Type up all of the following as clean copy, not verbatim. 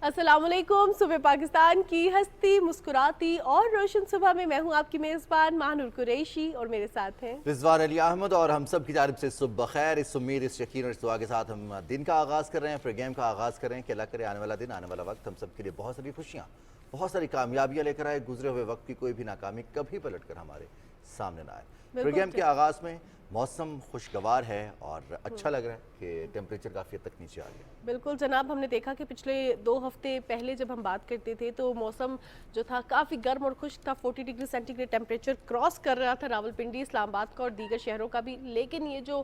अस्सलामुअलैकुम। सुबह पाकिस्तान की हंसती मुस्कुराती और रोशन सुबह में मैं हूं आपकी मेज़बान महानूर कुरैशी और मेरे साथ हैं रिजवान अली अहमद और हम सब की जानिब से सुबह खैर। इस उम्मीद, इस यकीन और इस दुआ के साथ हम दिन का आगाज़ कर रहे हैं, फिर गेम का आगाज़ कर रहे हैं कि अल्लाह करे आने वाला दिन, आने वाला वक्त हम सब के लिए बहुत सारी खुशियाँ, बहुत सारी कामयाबियाँ लेकर आए। गुजरे हुए वक्त की कोई भी नाकामी कभी पलट कर हमारे सामने ना आए। फिर गेम के आगाज़ में मौसम खुशगवार है और अच्छा लग रहा है कि टेम्परेचर काफ़ी हद तक नीचे आ गया। बिल्कुल जनाब, हमने देखा कि पिछले 2 हफ्ते पहले जब हम बात करते थे तो मौसम जो था काफ़ी गर्म और खुश्क था। 40 डिग्री सेंटीग्रेड टेम्परेचर क्रॉस कर रहा था रावलपिंडी, इस्लामाबाद का और दीगर शहरों का भी। लेकिन ये जो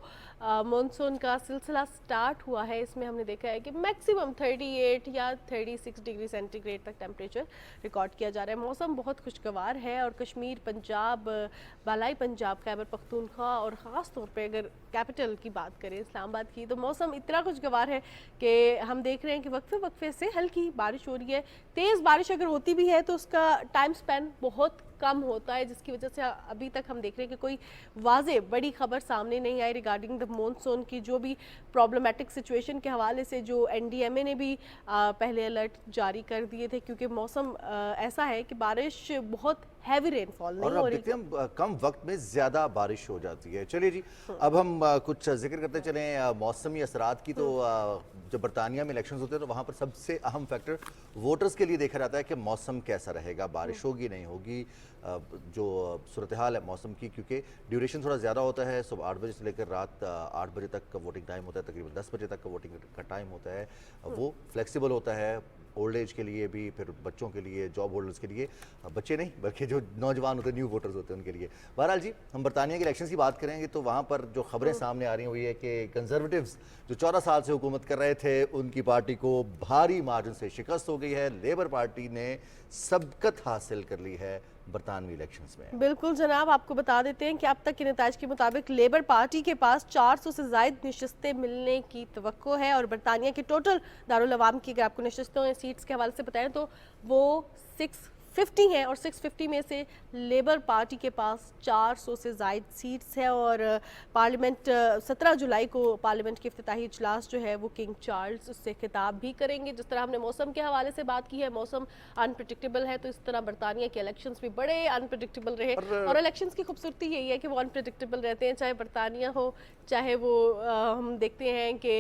मानसून का सिलसिला स्टार्ट हुआ है, इसमें हमने देखा है कि मैक्सिमम 38 या 36 डिग्री सेंटीग्रेड तक टेम्परेचर रिकॉर्ड किया जा रहा है। मौसम बहुत खुशगवार है और कश्मीर, पंजाब, बालाई पंजाब, खैबर पख्तूनख्वा और ख़ास तौर पे अगर कैपिटल की बात करें इस्लामाबाद की, तो मौसम इतना खुशगवार है कि हम देख रहे हैं कि वक्फे वक्फे से हल्की बारिश हो रही है। तेज़ बारिश अगर होती भी है तो उसका टाइम स्पेन बहुत कम होता है, जिसकी वजह से अभी तक हम देख रहे हैं कि कोई वाज़े बड़ी खबर सामने नहीं आई रिगार्डिंग द मॉनसून की। जो भी प्रॉब्लमेटिक सिचुएशन के हवाले से जो एनडीएमए ने भी पहले अलर्ट जारी कर दिए थे, क्योंकि मौसम ऐसा है कि बारिश बहुत हैवी रेनफॉल नहीं और हो अब रही देखते हैं हम कम वक्त में ज़्यादा बारिश हो जाती है। चलिए जी, अब हम कुछ जिक्र करते चलें मौसमी असरात की। तो जब बरतानिया में इलेक्शंस होते हैं तो वहाँ पर सबसे अहम फैक्टर वोटर्स के लिए देखा जाता है कि मौसम कैसा रहेगा, बारिश होगी नहीं होगी, जो सूरत हाल है मौसम की, क्योंकि ड्यूरेशन थोड़ा ज़्यादा होता है। सुबह 8 बजे से लेकर रात 8 बजे तक का वोटिंग टाइम होता है, तकरीबन 10 बजे तक का वोटिंग का टाइम होता है। वो फ्लेक्सिबल होता है ओल्ड एज के लिए भी, फिर बच्चों के लिए, जॉब होल्डर्स के लिए, बच्चे नहीं बल्कि जो नौजवान होते हैं, न्यू वोटर्स होते हैं, उनके लिए। बहरहाल जी, हम बरतानिया के इलेक्शन की बात करेंगे तो वहाँ पर जो खबरें सामने आ रही हुई है कि कंजर्वेटिव्स जो 14 साल से हुकूमत कर रहे थे, उनकी पार्टी को भारी मार्जिन से शिकस्त हो गई है। लेबर पार्टी ने सबकत हासिल कर ली है बरतानवी इलेक्शंस में। बिल्कुल जनाब, आपको बता देते हैं कि अब तक के नताज के मुताबिक लेबर पार्टी के पास 400 से ज़ायद नशस्तें मिलने की तवक्को है और बरतानिया के टोटल दारुल अवाम की अगर आपको नशस्तों या सीट्स के हवाले से बताएं तो वो 650 हैं और 650 में से लेबर पार्टी के पास 400 से ज़ायद सीट्स है। और पार्लियामेंट 17 जुलाई को पार्लियामेंट की इफ्तिताही इजलास जो है वो किंग चार्ल्स उससे खिताब भी करेंगे। जिस तरह हमने मौसम के हवाले से बात की है, मौसम अनप्रडिक्टेबल है, तो इस तरह बरतानिया के इलेक्शंस भी बड़े अनप्रडिक्टेबल रहे। और इलेक्शंस की खूबसूरती यही है कि वो अनप्रडिक्टेबल रहते हैं, चाहे बरतानिया हो, चाहे वो हम देखते हैं कि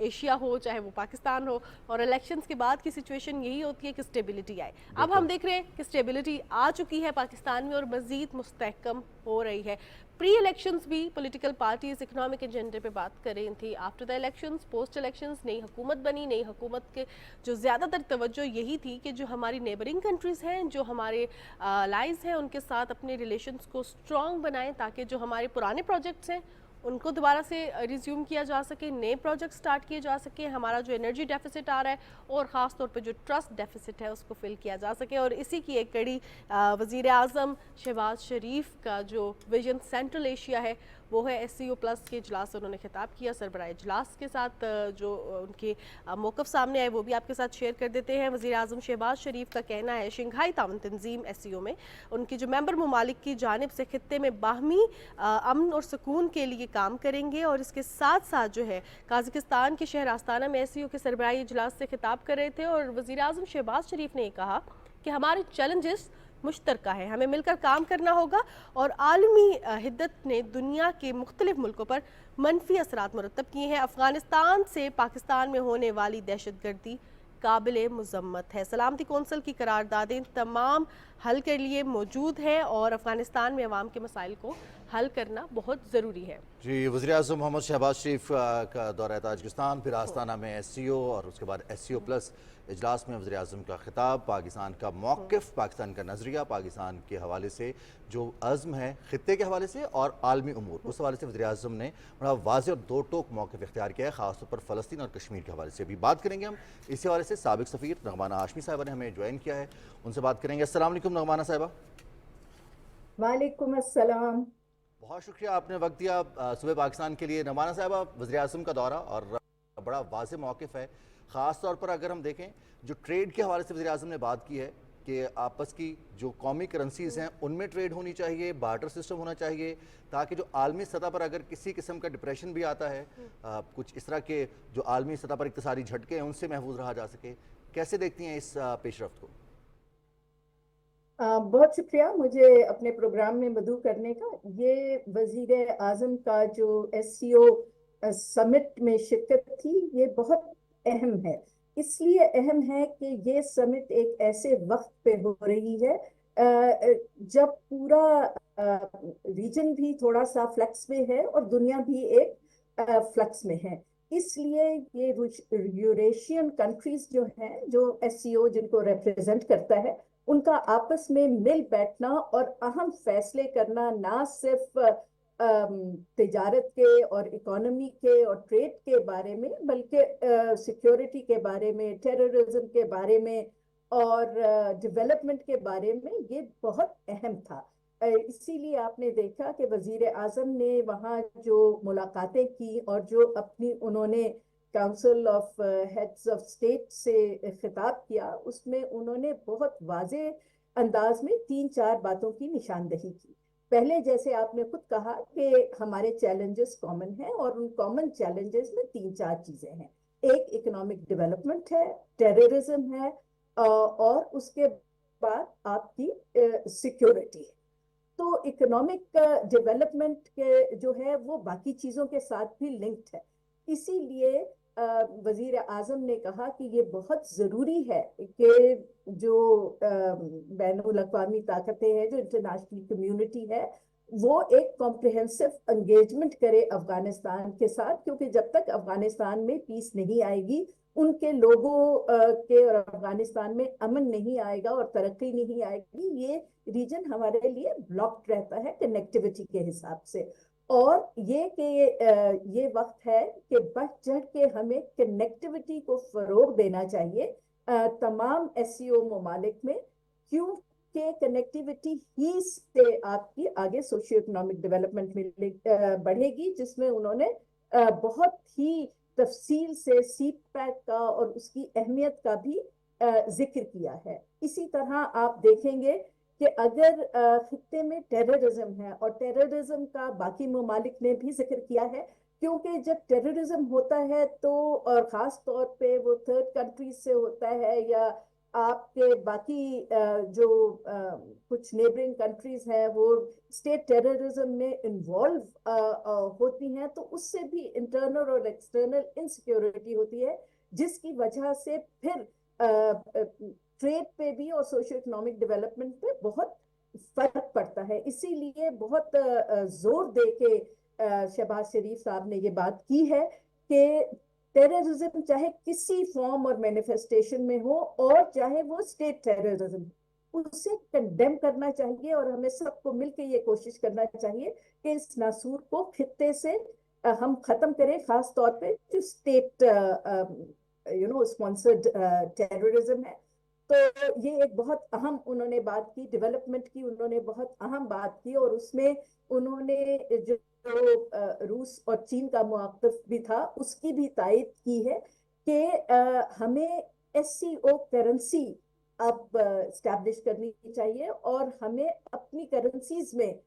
एशिया हो, चाहे वो पाकिस्तान हो। और इलेक्शंस के बाद की सिचुएशन यही होती है कि स्टेबिलिटी आए। अब हम देख रहे हैं कि स्टेबिलिटी आ चुकी है पाकिस्तान में और मज़ीद मुस्तहकम हो रही है। प्री इलेक्शंस भी पॉलिटिकल पार्टीज इकोनॉमिक एजेंडे पे बात कर रही थी। After the elections, post elections नई हुकूमत बनी। नई हुकूमत के जो ज़्यादातर तवज्जो यही थी कि जो हमारी नेबरिंग कंट्रीज़ हैं, जो हमारे अलाइज़ हैं, उनके साथ अपने रिलेशंस को स्ट्रॉन्ग बनाएं ताकि जो हमारे पुराने प्रोजेक्ट्स हैं उनको दोबारा से रिज्यूम किया जा सके, नए प्रोजेक्ट स्टार्ट किए जा सके, हमारा जो एनर्जी डेफिसिट आ रहा है और ख़ास तौर पे जो ट्रस्ट डेफिसिट है उसको फिल किया जा सके। और इसी की एक कड़ी वज़ीर आज़म शहबाज शरीफ का जो विजन सेंट्रल एशिया है वो है। SCO प्लस के इजलास से उन्होंने खिताब किया। सरबराह इजलास के साथ जो उनके मौक़िफ़ सामने आए वो भी आपके साथ शेयर कर देते हैं। वज़ीर आज़म शहबाज शरीफ का कहना है शंघाई ताउन तंजीम SCO में उनकी जो मेंबर ममालिक की जानिब से खित्ते में बाहमी अमन और सुकून के लिए काम करेंगे। और इसके साथ साथ जो है काज़ाकिस्तान के शहर आस्ताना में SCO के सरबराही इजलास से खिताब कर रहे थे और वज़ीर आज़म शहबाज शरीफ ने कहा कि हमारे चैलेंजेस मुश्तरका है, हमें मिलकर काम करना होगा। और आलमी हिद्दत ने दुनिया के मुख्तलिफ मुल्कों पर मनफी असरात मुरतब किए हैं। अफ़गानिस्तान से पाकिस्तान में होने वाली दहशत गर्दी काबिल मुज़म्मत है। सलामती कौंसिल की करारदादें तमाम हल के लिए मौजूद है और अफ़गानिस्तान में अवाम के मसाइल को हल करना बहुत ज़रूरी है। जी, वज़ीर आज़म मोहम्मद शहबाज शरीफ का दौरा ताजिकिस्तान, फिर आस्ताना में SCO और उसके बाद SCO प्लस इजलास में वज़ीर आज़म का खिताब, पाकिस्तान का मौक़िफ़, पाकिस्तान का नज़रिया, पाकिस्तान के हवाले से जो अज़्म है ख़ित्ते के हवाले से और आलमी उमूर, उस हवाले से वज़ीर आज़म ने बड़ा वाज़ेह और दो टोक मौक़िफ़ इख्तियार किया है, ख़ासतौर पर फ़लस्तीन और कश्मीर के हवाले से भी बात करेंगे हम। इसी हवाले से साबिक़ सफ़ीर नगमाना हाशमी साहिबा ने हमें ज्वाइन किया है, उनसे बात करेंगे। अस्सलाम वालेकुम नगमाना साहिबा। वालेकुम अस्सलाम। बहुत शुक्रिया, आपने वक्त दिया सुबह पाकिस्तान के लिए। नगमाना साहिबा, वज़ीर आज़म का दौरा और बड़ा वाज़ेह मौक़िफ़ है, ख़ास तौर पर अगर हम देखें जो ट्रेड के हवाले से वज़ीर आज़म ने बात की है कि आपस की जो कौमी करेंसीज़ हैं उनमें ट्रेड होनी चाहिए, बार्टर सिस्टम होना चाहिए, ताकि जो आलमी सतह पर अगर किसी किस्म का डिप्रेशन भी आता है, कुछ इस तरह के जो आलमी सतह पर इक़्तिसादी झटके हैं उनसे महफूज रहा जा सके। कैसे देखती हैं इस पेशरफ्त को? बहुत शुक्रिया मुझे अपने प्रोग्राम में मदऊ करने का। ये वजीर आजम का जो एससीओ समिट में शिरकत थी, ये बहुत अहम है। इसलिए अहम है कि ये समिट एक ऐसे वक्त पे हो रही है जब पूरा रीजन भी थोड़ा सा फ्लक्स में है और दुनिया भी एक फ्लक्स में है। इसलिए ये यूरेशियन कंट्रीज जो हैं, जो एससीओ जिनको रिप्रेजेंट करता है, उनका आपस में मिल बैठना और अहम फैसले करना, ना सिर्फ तिजारत के और इकोनॉमी के और ट्रेड के बारे में, बल्कि सिक्योरिटी के बारे में, टेररिज्म के बारे में और डेवलपमेंट के बारे में, ये बहुत अहम था। इसीलिए आपने देखा कि वजीर आजम ने वहाँ जो मुलाकातें की और जो अपनी उन्होंने council of heads of state से खिताब किया, उसमें उन्होंने बहुत वाजे अंदाज में 3-4 बातों की निशानदही की। पहले, जैसे आपने खुद कहा कि हमारे चैलेंजेस कॉमन हैं और उन कॉमन चैलेंजेस में 3-4 चीजें हैं। एक इकोनॉमिक डेवलपमेंट है, टेररिज्म है और उसके बाद आपकी सिक्योरिटी है। तो इकोनॉमिक डेवलपमेंट के जो है वो बाकी चीजों के साथ भी लिंक्ड है। इसीलिए वजीर आजम ने कहा कि ये बहुत जरूरी है कि जो बैनुल अक़वामी ताकतें हैं, जो इंटरनेशनल कम्युनिटी है, वो एक कॉम्प्रिहेंसिव एंगेजमेंट करे अफगानिस्तान के साथ, क्योंकि जब तक अफगानिस्तान में पीस नहीं आएगी, उनके लोगों के और अफगानिस्तान में अमन नहीं आएगा और तरक्की नहीं आएगी, ये रीजन हमारे लिए ब्लॉक्ड रहता है कनेक्टिविटी के हिसाब से। और ये वक्त है कि बढ़ चढ़ के हमें कनेक्टिविटी को फरोग देना चाहिए तमाम एससीओ ममालिक में, क्योंकि कनेक्टिविटी ही से आपकी आगे सोशियो इकोनॉमिक डेवलपमेंट में बढ़ेगी, जिसमें उन्होंने बहुत ही तफसील से सी पैक का और उसकी अहमियत का भी जिक्र किया है। इसी तरह आप देखेंगे कि अगर खित्ते में टेररिज्म है, और टेररिज्म का बाकी ममालिक ने भी जिक्र किया है, क्योंकि जब टेररिज्म होता है तो, और ख़ास तौर पे वो थर्ड कंट्रीज से होता है या आपके बाकी जो कुछ नेबरिंग कंट्रीज हैं वो स्टेट टेररिज्म में इन्वॉल्व होती हैं, तो उससे भी इंटरनल और एक्सटर्नल इनसिक्योरिटी होती है, जिसकी वजह से फिर ट्रेड पे भी और सोशो इकोनॉमिक डेवलपमेंट पे बहुत फर्क पड़ता है। इसीलिए बहुत जोर दे के शहबाज शरीफ साहब ने ये बात की है कि टेररिज्म चाहे किसी फॉर्म और मैनिफेस्टेशन में हो, और चाहे वो स्टेट टेररिज्म, उसे कंडेम करना चाहिए और हमें सबको मिलकर ये कोशिश करना चाहिए कि इस नासूर को खित्ते से हम खत्म करें, खास तौर पे जो स्टेट स्पॉन्सर्ड टेररिज्म है। तो ये एक बहुत अहम उन्होंने बात की, डेवलपमेंट की उन्होंने बहुत अहम बात की, और उसमें उन्होंने जो रूस और चीन का मौक़िफ़ भी था उसकी भी तायद की है कि हमें एससीओ करेंसी अब स्टैब्लिश करनी चाहिए और हमें अपनी करेंसीज में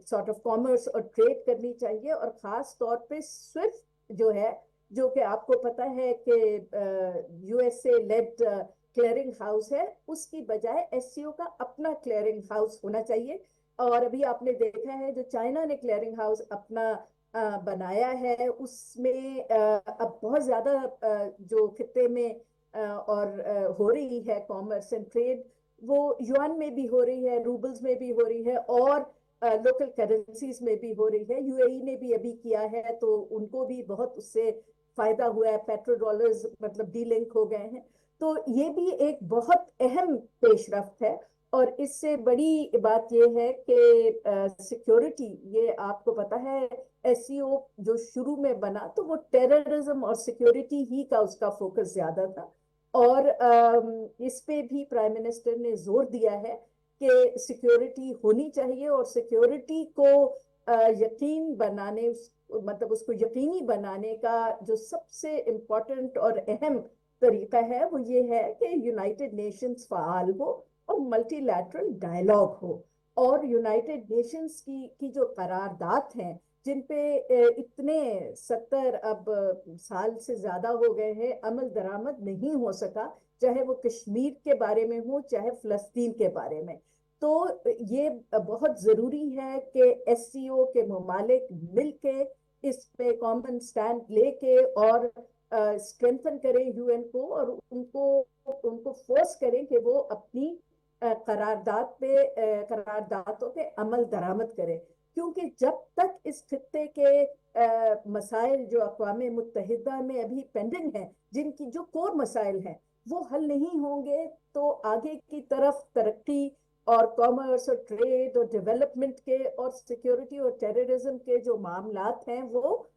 सॉर्ट ऑफ कॉमर्स और ट्रेड करनी चाहिए। और ख़ास तौर पे स्विफ्ट जो है, जो कि आपको पता है कि यूएसए लेड क्लियरिंग हाउस है, उसकी बजाय एससीओ का अपना क्लियरिंग हाउस होना चाहिए। और अभी आपने देखा है जो चाइना ने क्लियरिंग हाउस अपना बनाया है, उसमें अब बहुत ज़्यादा जो खित्ते में और हो रही है कॉमर्स एंड ट्रेड, वो युआन में भी हो रही है, रूबल्स में भी हो रही है, और लोकल करेंसीज में भी हो रही है। यूएई ने भी अभी किया है, तो उनको भी बहुत उससे फायदा हुआ है, पेट्रो डॉलर्स मतलब डीलिंक हो गए हैं। तो ये भी एक बहुत अहम पेशरफ्त है। और इससे बड़ी बात यह है कि सिक्योरिटी, ये आपको पता है एससीओ जो शुरू में बना तो वो टेररिज्म और सिक्योरिटी ही का उसका फोकस ज्यादा था, और इस पे भी प्राइम मिनिस्टर ने जोर दिया है कि सिक्योरिटी होनी चाहिए, और सिक्योरिटी को यकीन बनाने, मतलब उसको यकीनी बनाने का जो सबसे इम्पोर्टेंट और अहम तरीका है वो ये है कि यूनाइटेड नेशंस फ़ाल हो और मल्टीलैटरल डायलॉग हो, और यूनाइटेड नेशंस की जो करारदाद हैं जिन पे इतने 70 अब साल से ज्यादा हो गए हैं, अमल दरामद नहीं हो सका, चाहे वो कश्मीर के बारे में हो चाहे फलस्तीन के बारे में। तो ये बहुत जरूरी है कि एससीओ के ममालिक मिलके इस पे कॉमन स्टैंड लेके और स्ट्रेंथन करें यूएन को, और उनको उनको फोर्स करें कि वो अपनी करारदादों पे अमल दरामद करें। क्योंकि जब तक इस खित्ते के मसाइल जो अक़वाम मुत्तहिदा में अभी पेंडिंग हैं, जिनकी जो कोर मसाइल हैं वो हल नहीं होंगे, तो आगे की तरफ तरक्की और कॉमर्स और ट्रेड और डेवलपमेंट के और सिक्योरिटी और टेररिज्म के जो मामलात हैं वो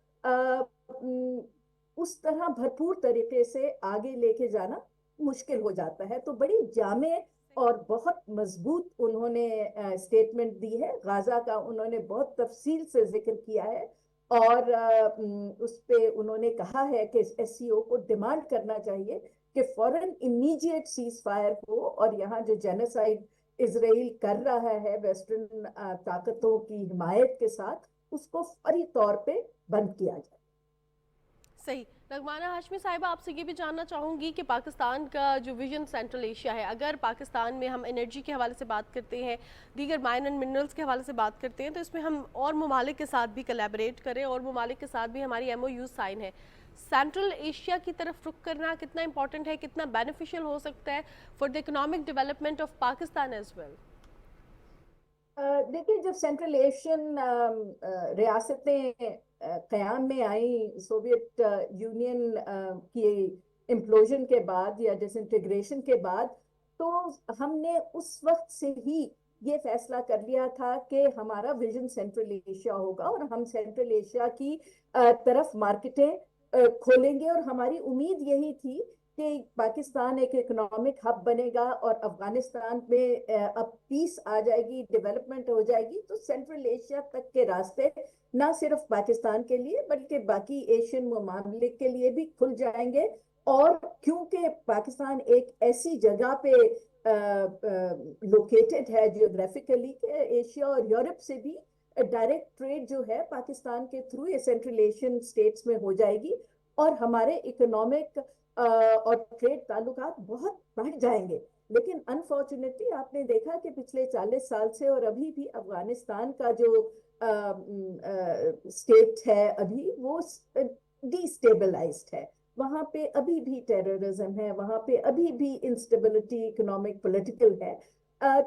उस तरह भरपूर तरीके से आगे लेके जाना मुश्किल हो जाता है। तो बड़ी जामे और बहुत मजबूत उन्होंने स्टेटमेंट दी है। गाजा का उन्होंने बहुत तफसील से जिक्र किया है, और उस पे उन्होंने कहा है कि एससीओ को डिमांड करना चाहिए कि फौरन इमीडिएट सीज फायर हो, और यहाँ जो जेनोसाइड इसराइल कर रहा है वेस्टर्न ताकतों की हिमायत के साथ, उसको फौरी तौर पे बंद किया जाए। सही। रगमाना हाशमी साहिबा, आपसे ये भी जानना चाहूँगी कि पाकिस्तान का जो विजन सेंट्रल एशिया है, अगर पाकिस्तान में हम एनर्जी के हवाले से बात करते हैं, दीगर माइन एंड मिनरल्स के हवाले से बात करते हैं, तो इसमें हम और ममालिक के साथ भी कोलैबोरेट करें और ममालिक के साथ भी हमारी एमओयू साइन है। सेंट्रल एशिया की तरफ रुख करना कितना इंपॉर्टेंट है, कितना बेनिफिशियल हो सकता है for the economic development of Pakistan as well? देखिए, जब सेंट्रल एशियन रियासतें क़याम में आई सोवियत यूनियन की इम्प्लोजन के बाद या डिसइंटीग्रेशन के बाद, तो हमने उस वक्त से ही ये फैसला कर लिया था कि हमारा विजन सेंट्रल एशिया होगा, और हम सेंट्रल एशिया की तरफ मार्केटें खोलेंगे। और हमारी उम्मीद यही थी कि पाकिस्तान एक इकोनॉमिक हब बनेगा और अफगानिस्तान में अब पीस आ जाएगी, डेवलपमेंट हो जाएगी, तो सेंट्रल एशिया तक के रास्ते ना सिर्फ पाकिस्तान के लिए बल्कि बाकी एशियन ममालिक के लिए भी खुल जाएंगे। और क्योंकि पाकिस्तान एक ऐसी जगह पे लोकेटेड है जियोग्राफिकली के एशिया और यूरोप से भी डायरेक्ट ट्रेड जो है पाकिस्तान के थ्रू ये सेंट्रल एशियन स्टेट्स में हो जाएगी, और हमारे इकोनॉमिक और ट्रेड ताल्लुकात बहुत बढ़ जाएंगे। लेकिन अनफॉर्चुनेटली आपने देखा कि पिछले 40 साल से और अभी भी अफगानिस्तान का जो स्टेट है अभी वो डिस्टेबलाइज्ड है। वहां पे अभी भी टेररिज्म है, वहां पे अभी भी इंस्टेबिलिटी इकोनॉमिक पॉलिटिकल है।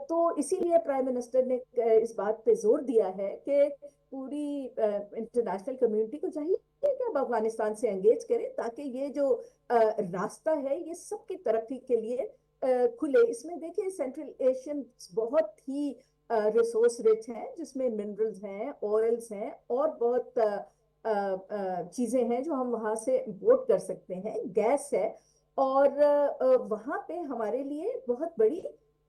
तो इसीलिए प्राइम मिनिस्टर ने इस बात पे जोर दिया है कि पूरी इंटरनेशनल कम्युनिटी को चाहिए कि अब अफगानिस्तान से एंगेज करें, ताकि ये जो रास्ता है ये सबकी तरक्की के लिए खुले। इसमें देखिए, सेंट्रल एशियन बहुत ही रिसोर्स रिच हैं, जिसमें मिनरल्स हैं, ऑयल्स हैं, और बहुत चीजें हैं जो हम वहां से इंपोर्ट कर सकते हैं, गैस है। और वहां पे हमारे लिए बहुत बड़ी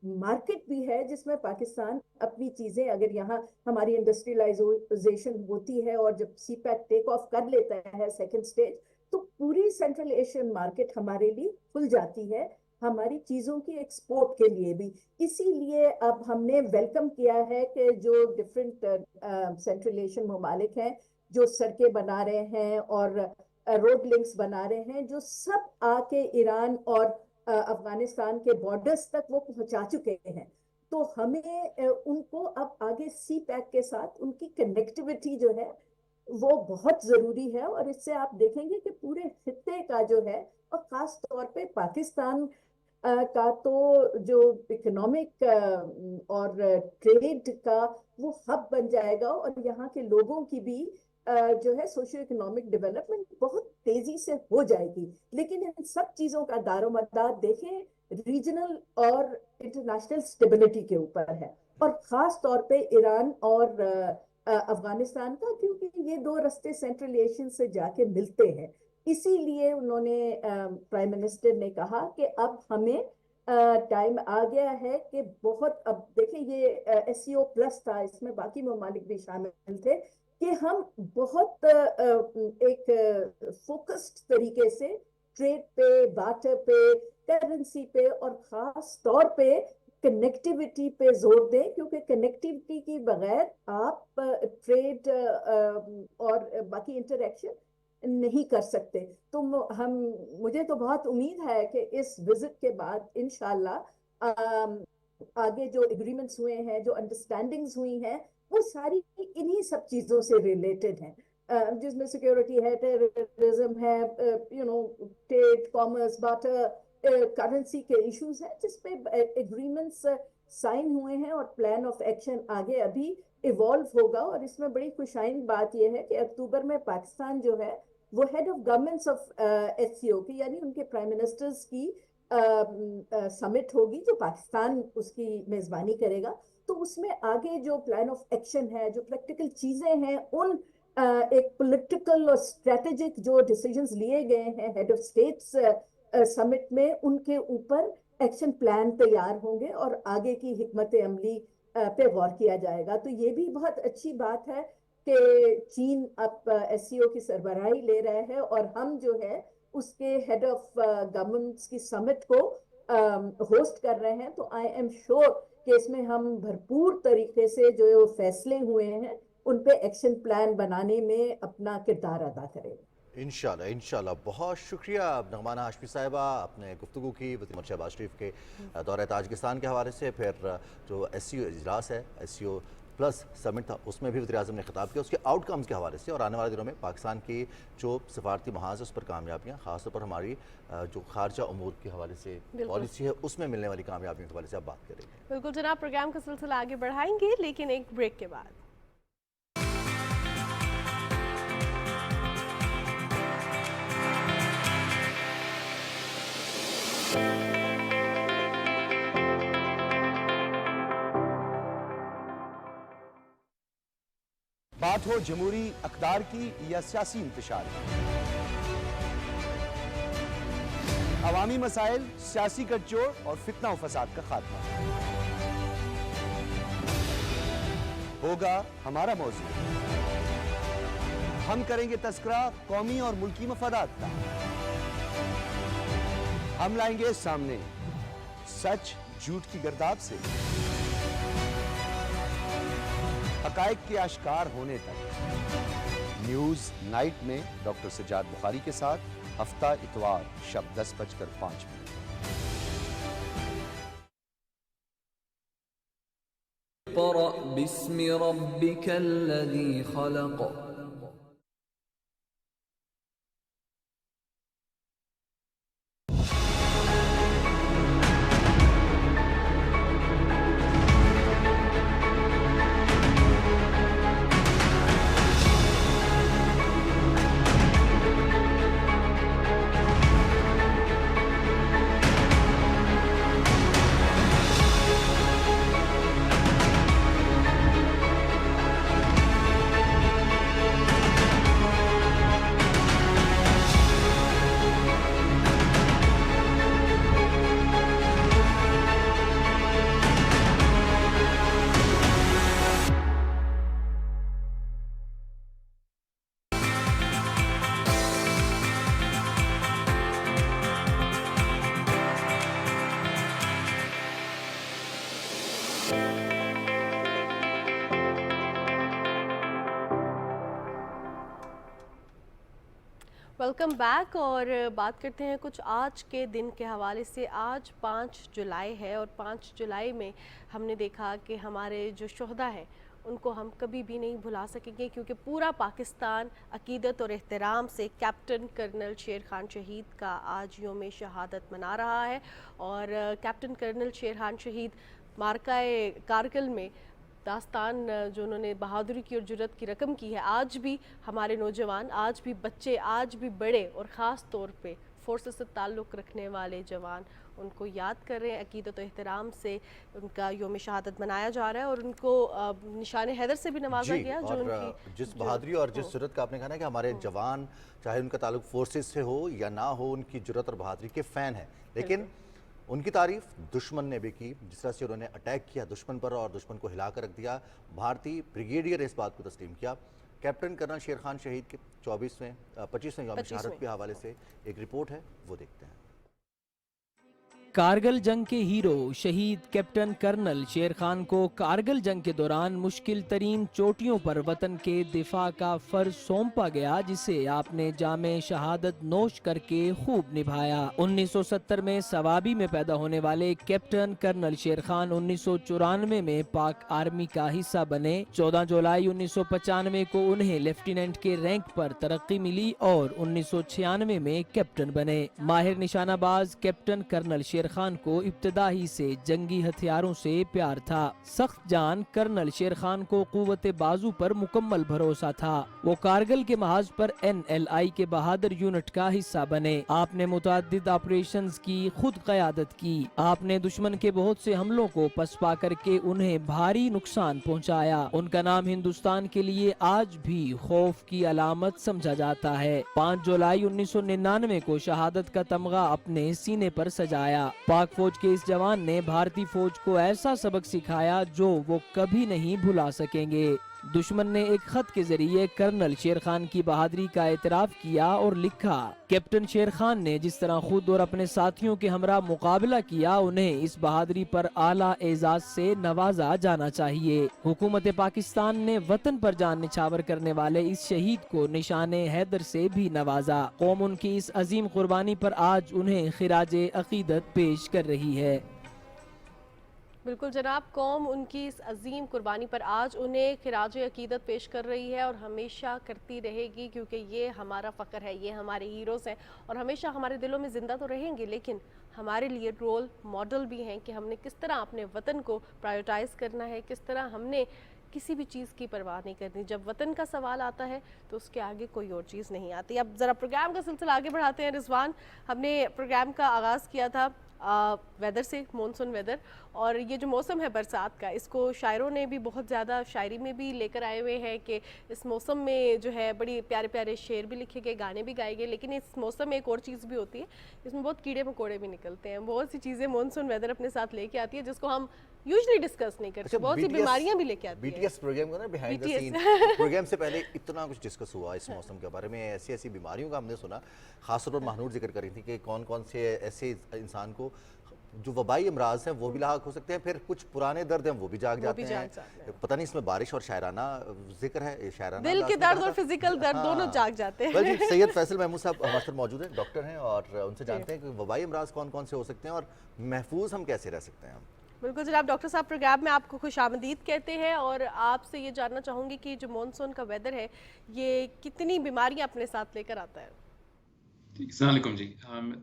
मार्केट भी है, जिसमें पाकिस्तान अपनी चीजें, अगर यहाँ हमारी इंडस्ट्रियलाइजेशन होती है और जब सीपैक टेक ऑफ कर लेता है सेकंड स्टेज, तो पूरी सेंट्रल एशियन मार्केट हमारे लिए खुल जाती है, हमारी चीजों की एक्सपोर्ट के लिए भी। इसीलिए अब हमने वेलकम किया है कि जो डिफरेंट सेंट्रल एशियन ममालिक हैं जो सड़कें बना रहे हैं और रोड लिंक्स बना रहे हैं, जो सब आके ईरान और अफगानिस्तान के बॉर्डर्स तक वो पहुंचा चुके हैं। तो हमें उनको अब आगे सी पैक के साथ उनकी कनेक्टिविटी जो है वो बहुत जरूरी है। और इससे आप देखेंगे कि पूरे खित्ते का जो है, और खास तौर पे पाकिस्तान का तो जो इकोनॉमिक और ट्रेड का वो हब बन जाएगा, और यहाँ के लोगों की भी जो है सोशियो इकोनॉमिक डेवलपमेंट बहुत तेजी से हो जाएगी। लेकिन इन सब चीजों का दारोमदार देखें रीजनल और इंटरनेशनल स्टेबिलिटी के ऊपर है, और खास तौर पे ईरान और अफगानिस्तान का, क्योंकि ये दो रास्ते सेंट्रल एशियन से जाके मिलते हैं। इसीलिए उन्होंने प्राइम मिनिस्टर ने कहा कि अब हमें टाइम आ गया है कि बहुत, अब देखिए ये एससीओ प्लस था, इसमें बाकी ममालिक भी शामिल थे, कि हम बहुत एक फोकस्ड तरीके से ट्रेड पे, बाटर पे, करेंसी पे, और खास तौर पे कनेक्टिविटी पे जोर दें, क्योंकि कनेक्टिविटी की बगैर आप ट्रेड और बाकी इंटरेक्शन नहीं कर सकते। तो हम मुझे तो बहुत उम्मीद है कि इस विजिट के बाद इंशाल्लाह आगे जो एग्रीमेंट्स हुए हैं, जो अंडरस्टैंडिंग्स हुई हैं, वो सारी इन्हीं सब चीजों से रिलेटेड हैं, जिसमें सिक्योरिटी है, टेररिज्म है, ट्रेड, कॉमर्स, बार्टर, करेंसी के इश्यूज हैं, जिसपे एग्रीमेंट्स साइन हुए हैं और प्लान ऑफ एक्शन आगे अभी इवॉल्व होगा। और इसमें बड़ी खुशाइन बात यह है कि अक्टूबर में पाकिस्तान जो है वो head of governments of SCO की, यानी उनके प्राइम मिनिस्टर्स की समिट होगी, जो पाकिस्तान उसकी मेजबानी करेगा। तो उसमें आगे जो प्लान ऑफ एक्शन है, जो प्रैक्टिकल चीजें हैं, उन एक पॉलिटिकल और स्ट्रेटेजिक जो डिसीजंस लिए गए हैं हेड ऑफ स्टेट्स समिट में, उनके ऊपर एक्शन प्लान तैयार होंगे और आगे की हिकमत अमली पे गौर किया जाएगा। तो ये भी बहुत अच्छी बात है कि चीन अब एससीओ की सरबराही ले रहा है और हम जो है उसके हेड ऑफ गवर्नमेंट्स की समिट को होस्ट कर रहे हैं। तो आई एम श्योर कि इसमें हम भरपूर तरीके से जो फैसले हुए हैं उन पे एक्शन प्लान बनाने में अपना किरदार अदा करेंगे। इंशाल्लाह इंशाल्लाह। बहुत शुक्रिया नगमाना हाशमी साहिबा, आपने गुफ्तगू की वज़ीर शहबाज शरीफ के दौरे ताजिकिस्तान के हवाले से। फिर जो एससीओ इजलास है, एससीओ प्लस समिट था, उसमें भी वज़ीर आज़म ने खिताब किया उसके आउटकम्स के हवाले से, और आने वाले दिनों में पाकिस्तान की जो सफारती महाज है उस पर कामयाबियाँ, खासतौर पर हमारी जो खारजा उमूर के हवाले से पॉलिसी है उसमें मिलने वाली कामयाबियों के हवाले से आप बात करेंगे। बिल्कुल जनाब, प्रोग्राम का सिलसिला आगे बढ़ाएंगे लेकिन एक ब्रेक के बाद। बात हो जमहूरी अक़दार की या सियासी इंतशार की, अवामी मसाइल, सियासी गठजोड़ और फितना और फसाद का खात्मा होगा हमारा मौजू। हम करेंगे तस्करा कौमी और मुल्की मफादात का। हम लाएंगे सामने सच झूठ की गर्दाब से हकायक के आश्कार होने तक। न्यूज नाइट में डॉक्टर सज्जाद बुखारी के साथ हफ्ता इतवार शब 10:05। इक़रा बिस्मि रब्बिकल्लज़ी खलक़। वेलकम बैक और बात करते हैं कुछ आज के दिन के हवाले से। आज 5 जुलाई है और 5 जुलाई में हमने देखा कि हमारे जो शोहदा हैं उनको हम कभी भी नहीं भुला सकेंगे, क्योंकि पूरा पाकिस्तान अकीदत और एहतराम से कैप्टन कर्नल शेर खान शहीद का आज योम शहादत मना रहा है। और कैप्टन कर्नल शेर खान शहीद मार्काए कारगिल में दास्तान जो उन्होंने बहादुरी की और जुर्रत की रकम की है, आज भी हमारे नौजवान, आज भी बच्चे, आज भी बड़े और ख़ास तौर पे फोर्सेस से ताल्लुक़ रखने वाले जवान उनको याद कर रहे हैं। अकीदत और एहतराम से उनका योम शहादत मनाया जा रहा है और उनको निशान हैदर से भी नवाजा गया, जो उनकी जिस बहादुरी और जिस जुर्रत का आपने कहा ना कि हमारे जवान, चाहे उनका ताल्लुक फोर्सेस से हो या ना हो, उनकी जुर्रत और बहादुरी के फ़ैन हैं। लेकिन उनकी तारीफ दुश्मन ने भी की, जिस तरह से उन्होंने अटैक किया दुश्मन पर और दुश्मन को हिला कर रख दिया। भारतीय ब्रिगेडियर ने इस बात को तस्लीम किया। कैप्टन कर्नल शेर खान शहीद के 25वें योम शहादत के हवाले से एक रिपोर्ट है, वो देखते हैं। कारगिल जंग के हीरो शहीद कैप्टन कर्नल शेर खान को कारगिल जंग के दौरान मुश्किल तरीन चोटियों पर वतन के दिफा का फर्ज सौंपा गया, जिसे आपने जामे शहादत नोश करके खूब निभाया। 1970 में सवाबी में पैदा होने वाले कैप्टन कर्नल शेर खान 1994 में पाक आर्मी का हिस्सा बने। 14 जुलाई 1995 को उन्हें लेफ्टिनेंट के रैंक पर तरक्की मिली और 1996 में कैप्टन बने। माहिर निशानाबाज कैप्टन कर्नल शेर खान को इब्तदा ही से जंगी हथियारों से प्यार था। सख्त जान कर्नल शेर खान को कुव्वत बाजू पर मुकम्मल भरोसा था। वो कारगिल के महाज पर NLI के बहादुर यूनिट का हिस्सा बने। आपने मुतअद्दिद ऑपरेशंस की खुद क़यादत की। आपने दुश्मन के बहुत से हमलों को पसपा करके उन्हें भारी नुकसान पहुंचाया। उनका नाम हिंदुस्तान के लिए आज भी खौफ की अलामत समझा जाता है। 5 जुलाई 1999 को शहादत का तमगा अपने सीने पर सजाया। पाक फौज के इस जवान ने भारतीय फौज को ऐसा सबक सिखाया जो वो कभी नहीं भुला सकेंगे। दुश्मन ने एक खत के जरिए कर्नल शेर खान की बहादुरी का एतराफ किया और लिखा, कैप्टन शेर खान ने जिस तरह खुद और अपने साथियों के हमरा मुकाबला किया, उन्हें इस बहादुरी पर आला एजाज से नवाजा जाना चाहिए। हुकूमत पाकिस्तान ने वतन पर जान निछावर करने वाले इस शहीद को निशाने हैदर से भी नवाजा। कौम उनकी इस अजीम कुर्बानी पर आज उन्हें खिराजे अकीदत पेश कर रही है। बिल्कुल जनाब, कौम उनकी इस अजीम कुर्बानी पर आज उन्हें खिराज अकीदत पेश कर रही है और हमेशा करती रहेगी, क्योंकि ये हमारा फ़ख्र है, ये हमारे हीरोज़ हैं और हमेशा हमारे दिलों में ज़िंदा तो रहेंगे, लेकिन हमारे लिए रोल मॉडल भी हैं कि हमने किस तरह अपने वतन को प्रायोरिटाइज़ करना है, किस तरह हमने किसी भी चीज़ की परवाह नहीं करनी। जब वतन का सवाल आता है तो उसके आगे कोई और चीज़ नहीं आती। अब ज़रा प्रोग्राम का सिलसिला आगे बढ़ाते हैं। रिजवान, हमने प्रोग्राम का आगाज़ किया था वेदर से, मॉनसून वेदर, और ये जो मौसम है बरसात का, इसको शायरों ने भी बहुत ज़्यादा शायरी में भी लेकर आए हुए हैं कि इस मौसम में जो है बड़ी प्यारे प्यारे शेर भी लिखे गए, गाने भी गाए गए, लेकिन इस मौसम में एक और चीज़ भी होती है, इसमें बहुत कीड़े मकोड़े भी निकलते हैं। बहुत सी चीज़ें मॉनसून वेदर अपने साथ लेके आती है जिसको हम यूजुअली डिस्कस नहीं करते। बहुत सी बीमारियां भी लेके आती है। BTS प्रोग्राम का ना बिहाइंड द सीन प्रोग्राम से पहले इतना कुछ डिस्कस हुआ इस मौसम के बारे में, ऐसी ऐसी बीमारियों का हमने सुना। खासतौर पर महानूर जिक्र कर रही थी कि कौन कौन से ऐसे इंसान को जो वबाई अमराज हैं वो भी लाक हो सकते हैं, फिर कुछ पुराने दर्द हैं वो भी जाग जाते हैं। पता नहीं इसमें बारिश और शायराना जिक्र है, शायराना दिल के दर्द और फिजिकल दर्द दोनों जाग जाते हैं। सैयद फैसल महमूद साहब हमारे साथ मौजूद हैं, डॉक्टर हैं, और उनसे जानते हैं कि वबाई अमराज कौन कौन से हो सकते हैं और महफूज हम कैसे रह सकते हैं। बिल्कुल जनाब, डॉक्टर साहब प्रोग्राम में आपको खुशामदीद कहते हैं और आपसे ये जानना चाहूँगी कि जो मॉनसून का वेदर है ये कितनी बीमारियाँ अपने साथ लेकर आता है। अस्सलाम वालेकुम जी।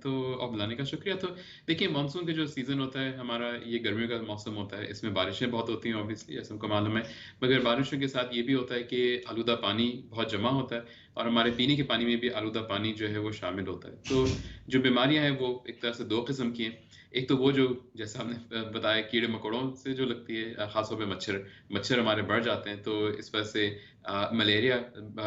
तो आप बुलाने का शुक्रिया। तो देखिए, मानसून का जो सीज़न होता है हमारा, ये गर्मियों का मौसम होता है, इसमें बारिशें बहुत होती हैं ऑब्वियसली, ऐसा हमको मालूम है, मगर बारिशों के साथ ये भी होता है कि आलूदा पानी बहुत जमा होता है और हमारे पीने के पानी में भी आलूदा पानी जो है वो शामिल होता है। तो जो बीमारियां हैं वो एक तरह से दो किस्म की हैं। एक तो वो जो जैसा आपने बताया कीड़े मकोड़ों से जो लगती है, ख़ासतौर पे मच्छर हमारे बढ़ जाते हैं, तो इस वजह से मलेरिया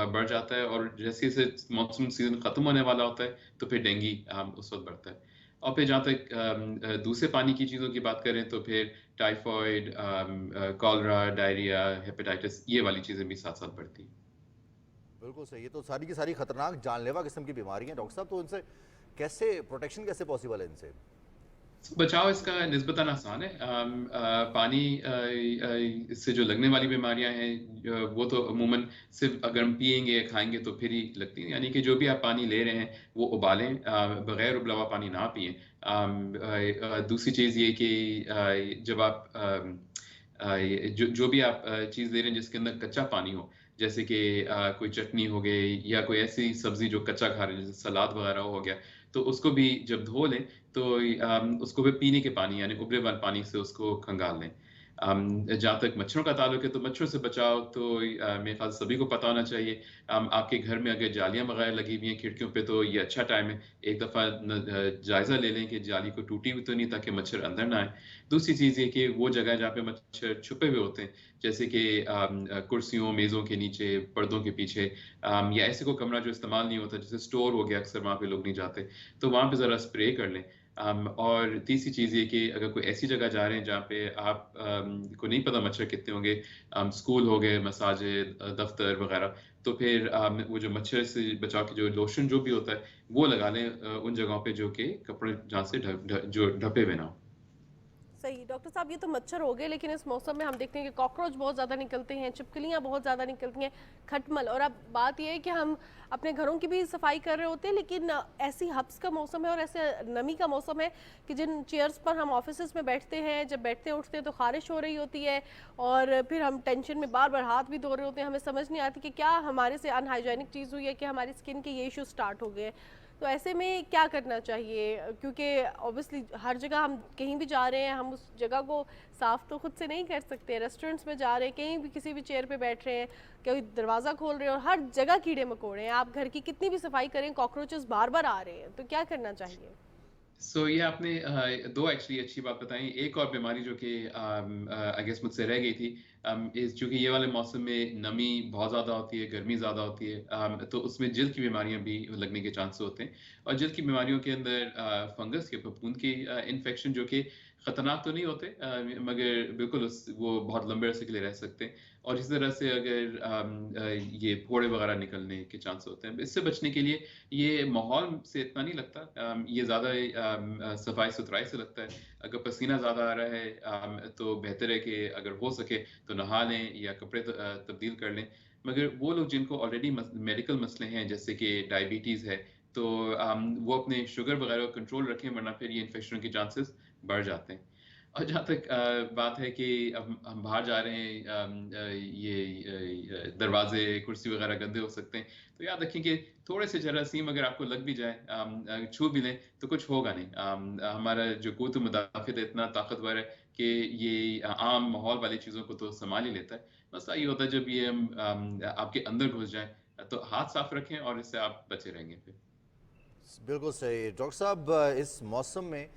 बढ़ जाता है, और जैसे जैसे मॉनसून सीज़न ख़त्म होने वाला होता है तो फिर डेंगू उस वक्त बढ़ता है। और फिर जहाँ तक दूसरे पानी की चीज़ों की बात करें तो फिर टाइफॉइड, कॉलरा, डायरिया, हेपेटाइटिस, ये वाली चीज़ें भी साथ साथ बढ़ती हैं। बिल्कुल सही है। तो सारी की सारी खतरनाक जानलेवा किस्म की बीमारियां डॉक्टर साहब, तो इनसे कैसे प्रोटेक्शन कैसे पॉसिबल है इनसे? बचाव इसका निस्बतन आसान है। पानी इससे जो लगने वाली बीमारियां हैं वो तो अमूमन सिर्फ अगर हम पिएंगे या खाएंगे तो फिर ही लगती हैं, यानी कि जो भी आप पानी ले रहे हैं वो उबालें, बगैर उबला हुआ पानी ना पिएं। दूसरी चीज़ ये कि जब आप जो भी आप चीज़ ले रहे हैं जिसके अंदर कच्चा पानी हो, जैसे कि कोई चटनी हो गई या कोई ऐसी सब्जी जो कच्चा खा रहे हैं जैसे सलाद वगैरह हो गया, तो उसको भी जब धो लें तो उसको भी पीने के पानी यानी उबले वाले पानी से उसको खंगाल लें। जहाँ तक मच्छरों का ताल्लुक है तो मच्छरों से बचाव तो मेरे ख्याल सभी को पता होना चाहिए। आपके घर में अगर जालियाँ वगैरह लगी हुई हैं खिड़कियों पे तो ये अच्छा टाइम है, एक दफ़ा जायज़ा ले लें कि जाली को टूटी हुई तो नहीं, ताकि मच्छर अंदर ना आए। दूसरी चीज़ ये कि वो जगह जहाँ पे मच्छर छुपे हुए होते हैं, जैसे कि कुर्सियों मेज़ों के नीचे, पर्दों के पीछे, या ऐसे कोई कमरा जो इस्तेमाल नहीं होता, जैसे स्टोर हो गया, अक्सर वहाँ पे लोग नहीं जाते, तो वहाँ पे ज़रा स्प्रे कर लें। और तीसरी चीज़ ये कि अगर कोई ऐसी जगह जा रहे हैं जहाँ पे आप को नहीं पता मच्छर कितने होंगे, स्कूल हो गए, मसाजिद, दफ्तर वगैरह, तो फिर वो जो मच्छर से बचाव के जो लोशन जो भी होता है वो लगा लें उन जगहों पे जो कि कपड़े जहाँ से जो ढपे हुए ना हो। सही डॉक्टर साहब, ये तो मच्छर हो गए, लेकिन इस मौसम में हम देखते हैं कि कॉकरोच बहुत ज़्यादा निकलते हैं, छिपकलियाँ बहुत ज़्यादा निकलती हैं, खटमल। और अब बात ये है कि हम अपने घरों की भी सफाई कर रहे होते हैं, लेकिन ऐसी हब्स का मौसम है और ऐसे नमी का मौसम है कि जिन चेयर्स पर हम ऑफिस में बैठते हैं, जब बैठते उठते हैं तो खारिश हो रही होती है और फिर हम टेंशन में बार बार हाथ भी धो रहे होते हैं। हमें समझ नहीं आती कि क्या हमारे से अनहाइजेनिक चीज़ हुई है कि हमारी स्किन के ये इशू स्टार्ट हो गए। तो ऐसे में क्या करना चाहिए? क्योंकि ऑब्वियसली हर जगह हम कहीं भी जा रहे हैं, हम उस जगह को साफ़ तो खुद से नहीं कर सकते। रेस्टोरेंट्स में जा रहे हैं, कहीं भी किसी भी चेयर पे बैठ रहे हैं, कोई दरवाज़ा खोल रहे हैं और हर जगह कीड़े मकोड़े हैं। आप घर की कितनी भी सफाई करें, कॉकरोचेस बार बार आ रहे हैं, तो क्या करना चाहिए? ये आपने दो एक्चुअली अच्छी बात बताई। एक और बीमारी जो कि आई गेस मुझसे रह गई थी, इस चूंकि ये वाले मौसम में नमी बहुत ज़्यादा होती है, गर्मी ज़्यादा होती है, तो उसमें जल्द की बीमारियां भी लगने के चांसेस होते हैं। और जल्द की बीमारियों के अंदर फंगस के फफूंद की इन्फेक्शन जो कि ख़तरनाक तो नहीं होते, मगर बिल्कुल वो बहुत लंबे अरसे के लिए रह सकते हैं। और इसी तरह से अगर ये फोड़े वगैरह निकलने के चांस होते हैं। इससे बचने के लिए ये माहौल से इतना नहीं लगता, ये ज़्यादा सफाई सुथराई से लगता है। अगर पसीना ज़्यादा आ रहा है तो बेहतर है कि अगर हो सके तो नहा लें या कपड़े तब्दील कर लें। मगर वो लोग जिनको ऑलरेडी मेडिकल मसले हैं जैसे कि डायबिटीज़ है, तो वो अपने शुगर वगैरह को कंट्रोल रखें, वरना फिर ये इन्फेक्शन के चांसेस बढ़ जाते हैं। और जहाँ तक बात है कि अब हम बाहर जा रहे हैं, दरवाजे कुर्सी वगैरह गंदे हो सकते हैं, तो याद रखें कि थोड़े से जरासीम अगर आपको लग भी जाए, छू भी लें, तो कुछ होगा नहीं। हमारा जो क़ुव्वत मुदाफ़िअत है इतना ताकतवर है कि ये आम माहौल वाली चीज़ों को तो संभाल ही लेता है। मसला ये होता है जब ये आपके अंदर घुस जाए, तो हाथ साफ रखें और इससे आप बचे रहेंगे फिर। बिल्कुल सही डॉक्टर साहब। इस मौसम में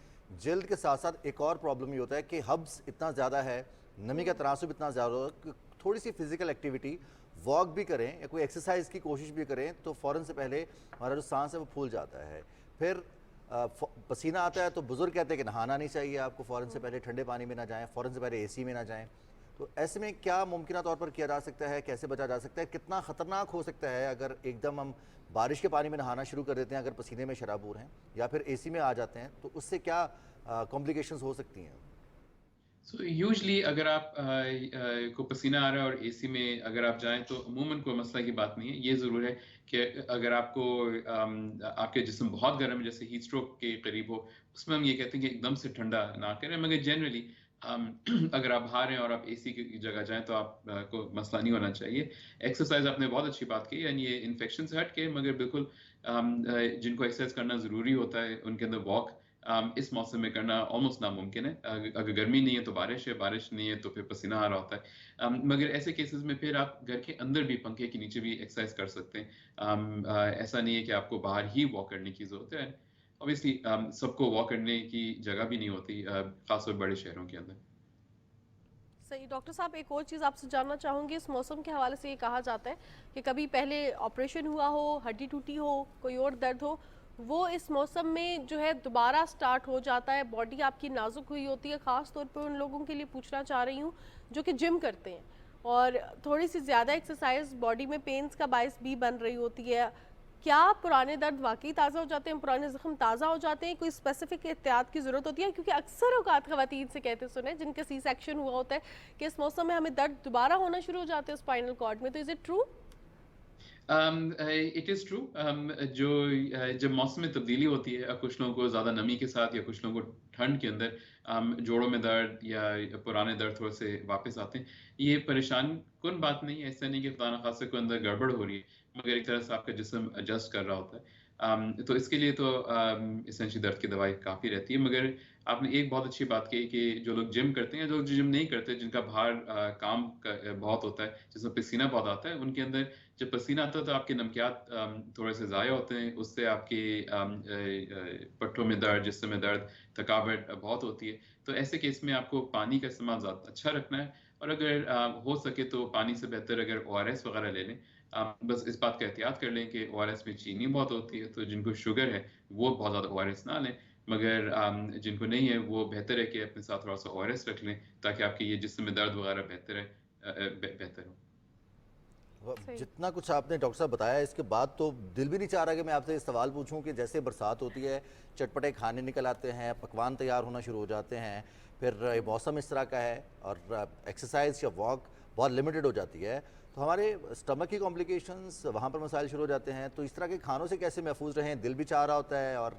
जल्द के साथ साथ एक और प्रॉब्लम ये होता है कि हब्स इतना ज़्यादा है, नमी का तनासुब इतना ज़्यादा है कि थोड़ी सी फिजिकल एक्टिविटी, वॉक भी करें या कोई एक्सरसाइज की कोशिश भी करें तो फ़ौरन से पहले हमारा जो सांस है वो फूल जाता है। फिर पसीना आता है तो बुजुर्ग कहते हैं कि नहाना नहीं चाहिए आपको, फ़ौरन से पहले ठंडे पानी में ना जाएं, फ़ौरन से पहले एसी में ना जाएं। तो ऐसे में क्या मुमकिन तौर पर किया जा सकता है, कैसे बचा जा सकता है, कितना ख़तरनाक हो सकता है अगर एकदम हम बारिश के पानी में नहाना शुरू कर देते हैं, अगर पसीने में शराबूर हैं, या फिर एसी में आ जाते हैं, तो उससे क्या कॉम्प्लिकेशंस हो सकती हैं? यूजली अगर आप को पसीना आ रहा है और एसी में अगर आप जाएं तो अमूमन कोई मसला की बात नहीं है। ये ज़रूर है कि अगर आपको आपके जिस्म बहुत गर्म है, जैसे हीट स्ट्रोक के करीब हो, उसमें हम ये कहते हैं कि एकदम से ठंडा ना करें। मगर जनरली अगर आप बाहर हैं और आप एसी की जगह जाएं तो आप को मसला नहीं होना चाहिए। एक्सरसाइज आपने बहुत अच्छी बात की, यानी ये इन्फेक्शन से हट के, मगर बिल्कुल जिनको एक्सरसाइज करना ज़रूरी होता है उनके अंदर वॉक इस मौसम में करना ऑलमोस्ट नामुमकिन है। अगर गर्मी नहीं है तो बारिश है, बारिश नहीं है तो फिर पसीना आ रहा होता है। मगर ऐसे केसेस में फिर आप घर के अंदर भी पंखे के नीचे भी एक्सरसाइज कर सकते हैं। ऐसा नहीं है कि आपको बाहर ही वॉक करने की ज़रूरत है। ऑब्वियसली सबको वॉक करने की जगह भी नहीं होती, खासतौर बड़े शहरों के अंदर। सही डॉक्टर साहब, एक और चीज़ आपसे जानना चाहूँगी। इस मौसम के हवाले से ये कहा जाता है कि कभी पहले ऑपरेशन हुआ हो, हड्डी टूटी हो, कोई और दर्द हो, वो इस मौसम में जो है दोबारा स्टार्ट हो जाता है। बॉडी आपकी नाजुक हुई होती है। ख़ास तौर पर उन लोगों के लिए पूछना चाह रही हूँ जो कि जिम करते हैं और थोड़ी सी ज़्यादा एक्सरसाइज बॉडी में पेन्स का बायस भी बन रही होती है। क्या पुराने दर्द वाकई ताज़ा हो जाते हैं, पुराने ज़ख्म ताज़ा हो जाते हैं? कोई स्पेसिफिक एहतियात की ज़रूरत होती है? क्योंकि अक्सर औकात ख़वातीन से कहते सुने जिनका सी सेक्शन हुआ होता है कि इस मौसम में हमें दर्द दोबारा होना शुरू हो जाते हैं स्पाइनल कॉर्ड में। तो is it true? It is true. जब मौसम में तब्दीली होती है, कुछ लोगों को ज़्यादा नमी के साथ या कुछ लोगों को ठंड के अंदर जोड़ों में दर्द या पुराने दर्द थोड़े से वापस आते हैं। ये परेशान कुन बात नहीं है। ऐसा नहीं कि खुदा न खास्ता कोई अंदर गड़बड़ हो रही है, मगर एक तरह से आपका जिस्म एडजस्ट कर रहा होता है। तो इसके लिए तो एसेंशियली दर्द की दवाई काफ़ी रहती है। मगर आपने एक बहुत अच्छी बात कही कि जो लोग जिम करते हैं, जो जिम नहीं करते, जिनका बाहर काम बहुत होता है, जिसमें पसीना बहुत आता है, उनके अंदर जब पसीना आता है तो आपके नमकियात थोड़े से ज़ाया होते हैं। उससे आपके पट्टों में दर्द, जिस्म में दर्द, थकावट बहुत होती है। तो ऐसे केस में आपको पानी का इस्तेमाल ज़्यादा अच्छा रखना है, और अगर हो सके तो पानी से बेहतर अगर ORS वगैरह ले लें। बस इस बात का एहतियात कर लें कि ORS में चीनी बहुत होती है, तो जिनको शुगर है वो बहुत ज़्यादा ORS ना लें। मगर जिनको नहीं है वो बेहतर है कि अपने साथ थोड़ा सा ORS रख लें, ताकि आपके ये जिस्म में दर्द वगैरह बेहतर हो। सही। जितना कुछ आपने डॉक्टर साहब बताया, इसके बाद तो दिल भी नहीं चाह रहा कि मैं आपसे ये सवाल पूछूं कि जैसे बरसात होती है, चटपटे खाने निकल आते हैं, पकवान तैयार होना शुरू हो जाते हैं, फिर ये मौसम इस तरह का है और एक्सरसाइज या वॉक बहुत लिमिटेड हो जाती है, तो हमारे स्टमक की कॉम्प्लिकेशंस वहाँ पर मसाइल शुरू हो जाते हैं। तो इस तरह के खानों से कैसे महफूज रहें? दिल भी चाह रहा होता है और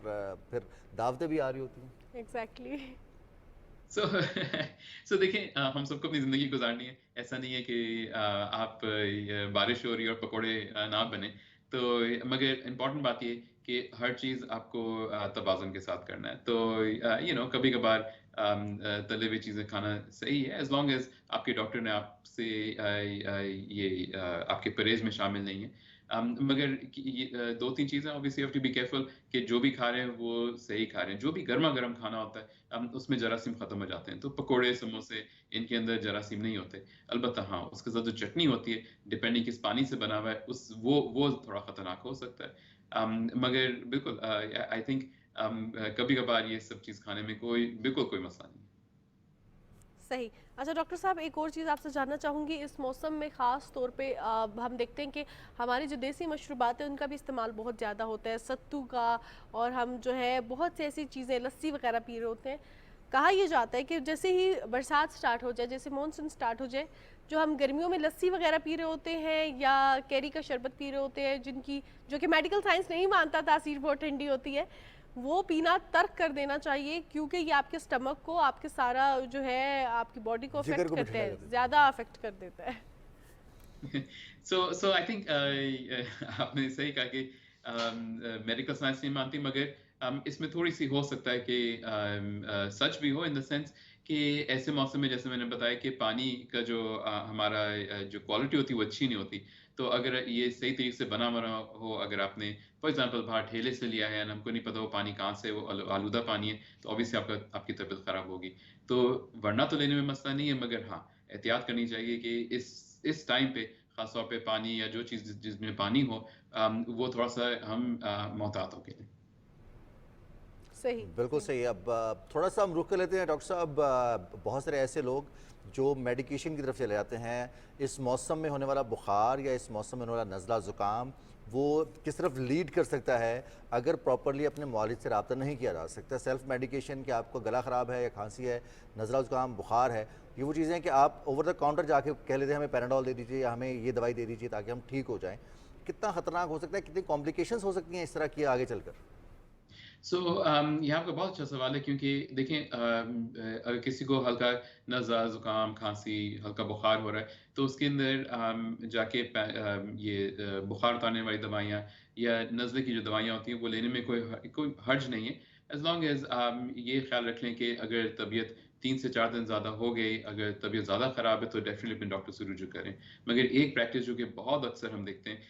फिर दावतें भी आ रही होती हैं। एग्जैक्टली। सो सो देखें, हम सबको अपनी ज़िंदगी गुजारनी है। ऐसा नहीं है कि आप बारिश हो रही है और पकोड़े ना बने। तो मगर इम्पॉर्टेंट बात ये कि हर चीज़ आपको तवाज़ुन के साथ करना है। तो कभी-कभार तले हुई चीज़ें खाना सही है, एज़ लॉन्ग एज़ आपके डॉक्टर ने आपसे आपके परहेज़ में शामिल नहीं है। मगर 2-3 चीज़ें obviously you have to be careful कि जो भी खा रहे हैं वो सही खा रहे हैं। जो भी गरमा-गरम खाना होता है उसमें जरासीम ख़त्म हो जाते हैं। तो पकोड़े, समोसे इनके अंदर जरासीम नहीं होते। अलबत्ता हाँ, उसके साथ जो चटनी होती है, डिपेंडिंग किस पानी से बना हुआ है, वो थोड़ा ख़तरनाक हो सकता है। मगर बिल्कुल आई थिंक कभी-कभार ये सब चीज़ खाने में बिल्कुल कोई मसला नहीं है। सही। अच्छा डॉक्टर साहब, एक और चीज़ आपसे जानना चाहूँगी, इस मौसम में ख़ास तौर पे हम देखते हैं कि हमारी जो देसी मशरूबात है उनका भी इस्तेमाल बहुत ज़्यादा होता है, सत्तू का, और हम जो है बहुत सी ऐसी चीज़ें, लस्सी वगैरह पी रहे होते हैं। कहा यह जाता है कि जैसे ही बरसात स्टार्ट हो जाए, जैसे मानसून स्टार्ट हो जाए, जो हम गर्मियों में लस्सी वगैरह पी रहे होते हैं या कैरी का शरबत पी रहे होते हैं, जो कि मेडिकल साइंस नहीं मानता तासीर बहुत ठंडी होती है, वो पीना तर्क कर देना चाहिए, क्योंकि ये आपके स्टमक को, आपके सारा जो है आपकी बॉडी को जिगर अफेक्ट को करते बिठा हैं, देते हैं। ज़्यादा अफेक्ट कर देता है। सो आई थिंक आपने सही कहा कि मेडिकल साइंस नहीं मानती, मगर इसमें थोड़ी सी हो सकता है कि सच भी हो, इन द सेंस कि ऐसे मौसम में जैसे मैंने बताया कि पानी का जो हमारा जो क्वालिटी होती है वो अच्छी नहीं होती। तो अगर ये सही तरीके से बना बना हो, अगर आपने फॉर एग्जांपल बाहर ठेले से लिया है और हमको नहीं पता वो पानी कहाँ से, वो आलूदा पानी है, तो ऑब्वियसली आपकी तबीयत खराब होगी। तो वरना तो लेने में मसला नहीं है, मगर हाँ, एहतियात करनी चाहिए कि इस टाइम पे खास तौर पे पानी या जो चीज़ जिसमें पानी हो, वो थोड़ा-सा हम मोहतात होके लें। सही। बिल्कुल सही। अब थोड़ा सा हम रुक कर लेते हैं डॉक्टर साहब। बहुत सारे ऐसे लोग जो मेडिकेशन की तरफ चले जाते हैं, इस मौसम में होने वाला बुखार या इस मौसम में होने वाला नज़ला ज़ुकाम वो किस तरफ लीड कर सकता है अगर प्रॉपरली अपने मुआलिज से रब्ता नहीं किया जा सकता? सेल्फ मेडिकेशन, कि आपको गला ख़राब है या खांसी है, नज़ला ज़ुकाम, बुखार है, ये वो चीज़ें हैं कि आप ओवर द काउंटर जाके कह लेते हैं हमें पैराडोल दे दीजिए या हमें ये दवाई दे दीजिए ताकि हम ठीक हो जाएँ। कितना ख़तरनाक हो सकता है, कितनी कॉम्प्लिकेशंस हो सकती हैं इस तरह की आगे चलकर? ये आपका बहुत अच्छा सवाल है, क्योंकि देखें, अगर किसी को हल्का नज़ला, ज़ुकाम, खांसी, हल्का बुखार हो रहा है, तो उसके अंदर जाके बुखार उतारने वाली दवाइयाँ या नज़ले की जो दवाइयाँ होती हैं वो लेने में कोई हर्ज नहीं है, एज़ लॉन्ग एज़ ये ख्याल रख लें कि अगर तबीयत 3 से 4 दिन ज़्यादा हो गई, अगर तबीयत ज़्यादा ख़राब है, तो डेफ़िनिटली अपने डॉक्टर से रुजू करें। मगर एक प्रैक्टिस जो कि बहुत अक्सर हम देखते हैं,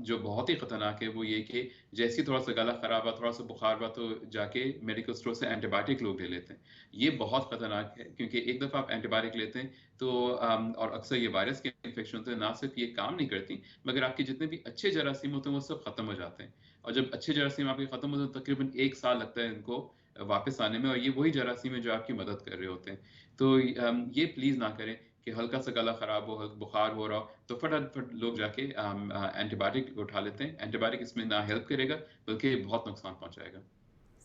जो बहुत ही ख़तरनाक है, वो ये कि जैसे ही थोड़ा-सा गला ख़राब हुआ, थोड़ा-सा बुखार हुआ, तो जाके मेडिकल स्टोर से एंटीबायोटिक लोग ले लेते हैं। ये बहुत ख़तरनाक है, क्योंकि एक दफ़ा आप एंटीबायोटिक लेते हैं तो और अक्सर ये वायरस के इन्फेक्शन होते हैं, ना सिर्फ़ ये काम नहीं करती, मगर आपके जितने भी अच्छे जरासीम होते हैं, वो सब ख़त्म हो जाते हैं। और जब अच्छे जरासीम आपके ख़त्म होते हैं, तो तकरीबन 1 साल लगता है इनको वापस आने में, और ये वही जरासीम है जो आपकी मदद कर रहे होते हैं। तो ये प्लीज़ ना करें कि हल्का सा गला ख़राब हो, बुखार हो रहा हो, तो फटाफट लोग जाके एंटीबायोटिक उठा लेते हैं। एंटीबायोटिक इसमें ना हेल्प करेगा, बल्कि बहुत नुकसान पहुँचाएगा।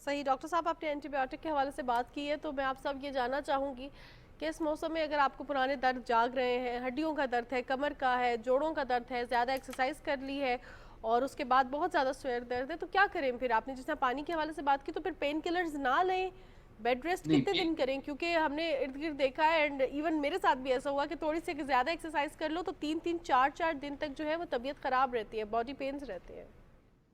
सही। डॉक्टर साहब, आपने एंटीबायोटिक के हवाले से बात की है, तो मैं आपसे अब ये जानना चाहूँगी कि इस मौसम में अगर आपको पुराने दर्द जाग रहे हैं, हड्डियों का दर्द है, कमर का है, जोड़ों का दर्द है, ज़्यादा एक्सरसाइज कर ली है और उसके बाद बहुत ज़्यादा सिर दर्द है, तो क्या करें फिर? आपने जिस तरह पानी के हवाले से बात की, तो फिर पेन किलर्स ना लें, बेड रेस्ट नहीं, कितने दिन करें? क्योंकि हमने इर्द गिर्द देखा है, एंड इवन मेरे साथ भी ऐसा हुआ कि थोड़ी सी ज़्यादा एक्सरसाइज कर लो तो 3-3, 4-4 दिन तक जो है वो तबीयत ख़राब रहती है, बॉडी पेन्स रहते हैं।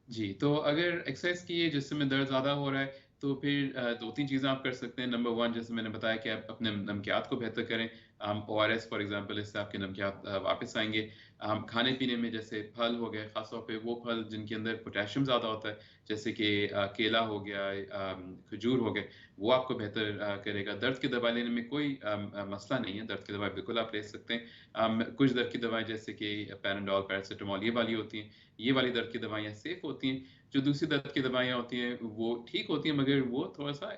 जी, तो अगर एक्सरसाइज़ की है जिसमें दर्द ज़्यादा हो रहा है, तो फिर 2-3 चीज़ें आप कर सकते हैं। नंबर 1, जैसे मैंने बताया कि आप अपने नमकियात को बेहतर करें। ओआरएस फॉर एग्ज़ाम्पल, इससे आपके नमकियात वापस आएँगे। खाने-पीने में जैसे फल हो गए, ख़ास तौर पे वो फल जिनके अंदर पोटेशियम ज़्यादा होता है, जैसे कि केला हो गया, खजूर हो गए, वो आपको बेहतर करेगा। दर्द की दवाई लेने में कोई मसला नहीं है, दर्द की दवाई बिल्कुल आप ले सकते हैं। कुछ दर्द की दवाएँ जैसे कि पैराडोल, पैरासिटामोल, ये वाली होती हैं। ये वाली दर्द की दवाइयाँ सेफ़ होती हैं। जो दूसरी दर्द की दवाइयाँ होती हैं, वो ठीक होती हैं, मगर वो थोड़ा-सा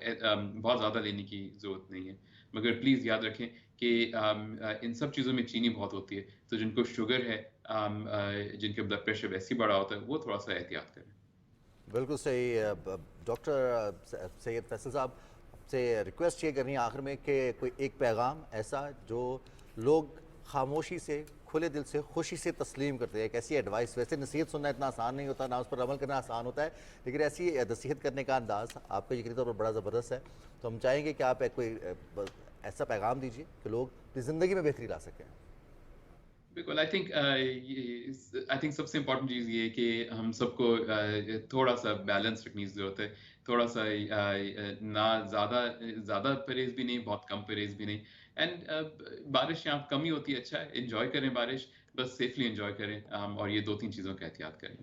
बहुत ज़्यादा लेने की ज़रूरत नहीं है। मगर प्लीज़ याद रखें कि इन सब चीज़ों में चीनी बहुत होती है, तो जिनको शुगर है जिनके ब्लड प्रेशर वैसे ही बढ़ा होता है वो थोड़ा सा एहतियात करें। बिल्कुल सही। डॉक्टर सैयद फैसल साहब से रिक्वेस्ट ये करनी है आखिर में कि कोई एक पैगाम ऐसा जो लोग खामोशी से खुले दिल से खुशी से तस्लीम करते हैं, एक ऐसी एडवाइस। वैसे नसीहत सुनना इतना आसान नहीं होता, ना उस पर अमल करना आसान होता है, लेकिन ऐसी नसीहत करने का अंदाज़ आपका यकीनी तौर पर बड़ा ज़बरदस्त है। तो हम चाहेंगे कि आप कोई ऐसा पैगाम दीजिए कि लोग अपनी ज़िंदगी में बेहतरी ला सकें। बिल्कुल, आई थिंक सबसे इम्पोर्टेंट चीज़ ये है कि हम सबको थोड़ा सा बैलेंस रखने की ज़रूरत है। थोड़ा सा ना ज़्यादा परहेज़ भी नहीं, बहुत कम परहेज़ भी नहीं। एंड बारिश यहाँ कम ही होती है, अच्छा है, एन्जॉय करें बारिश, बस सेफली एन्जॉय करें, और ये 2-3 चीज़ों का एहतियात करें।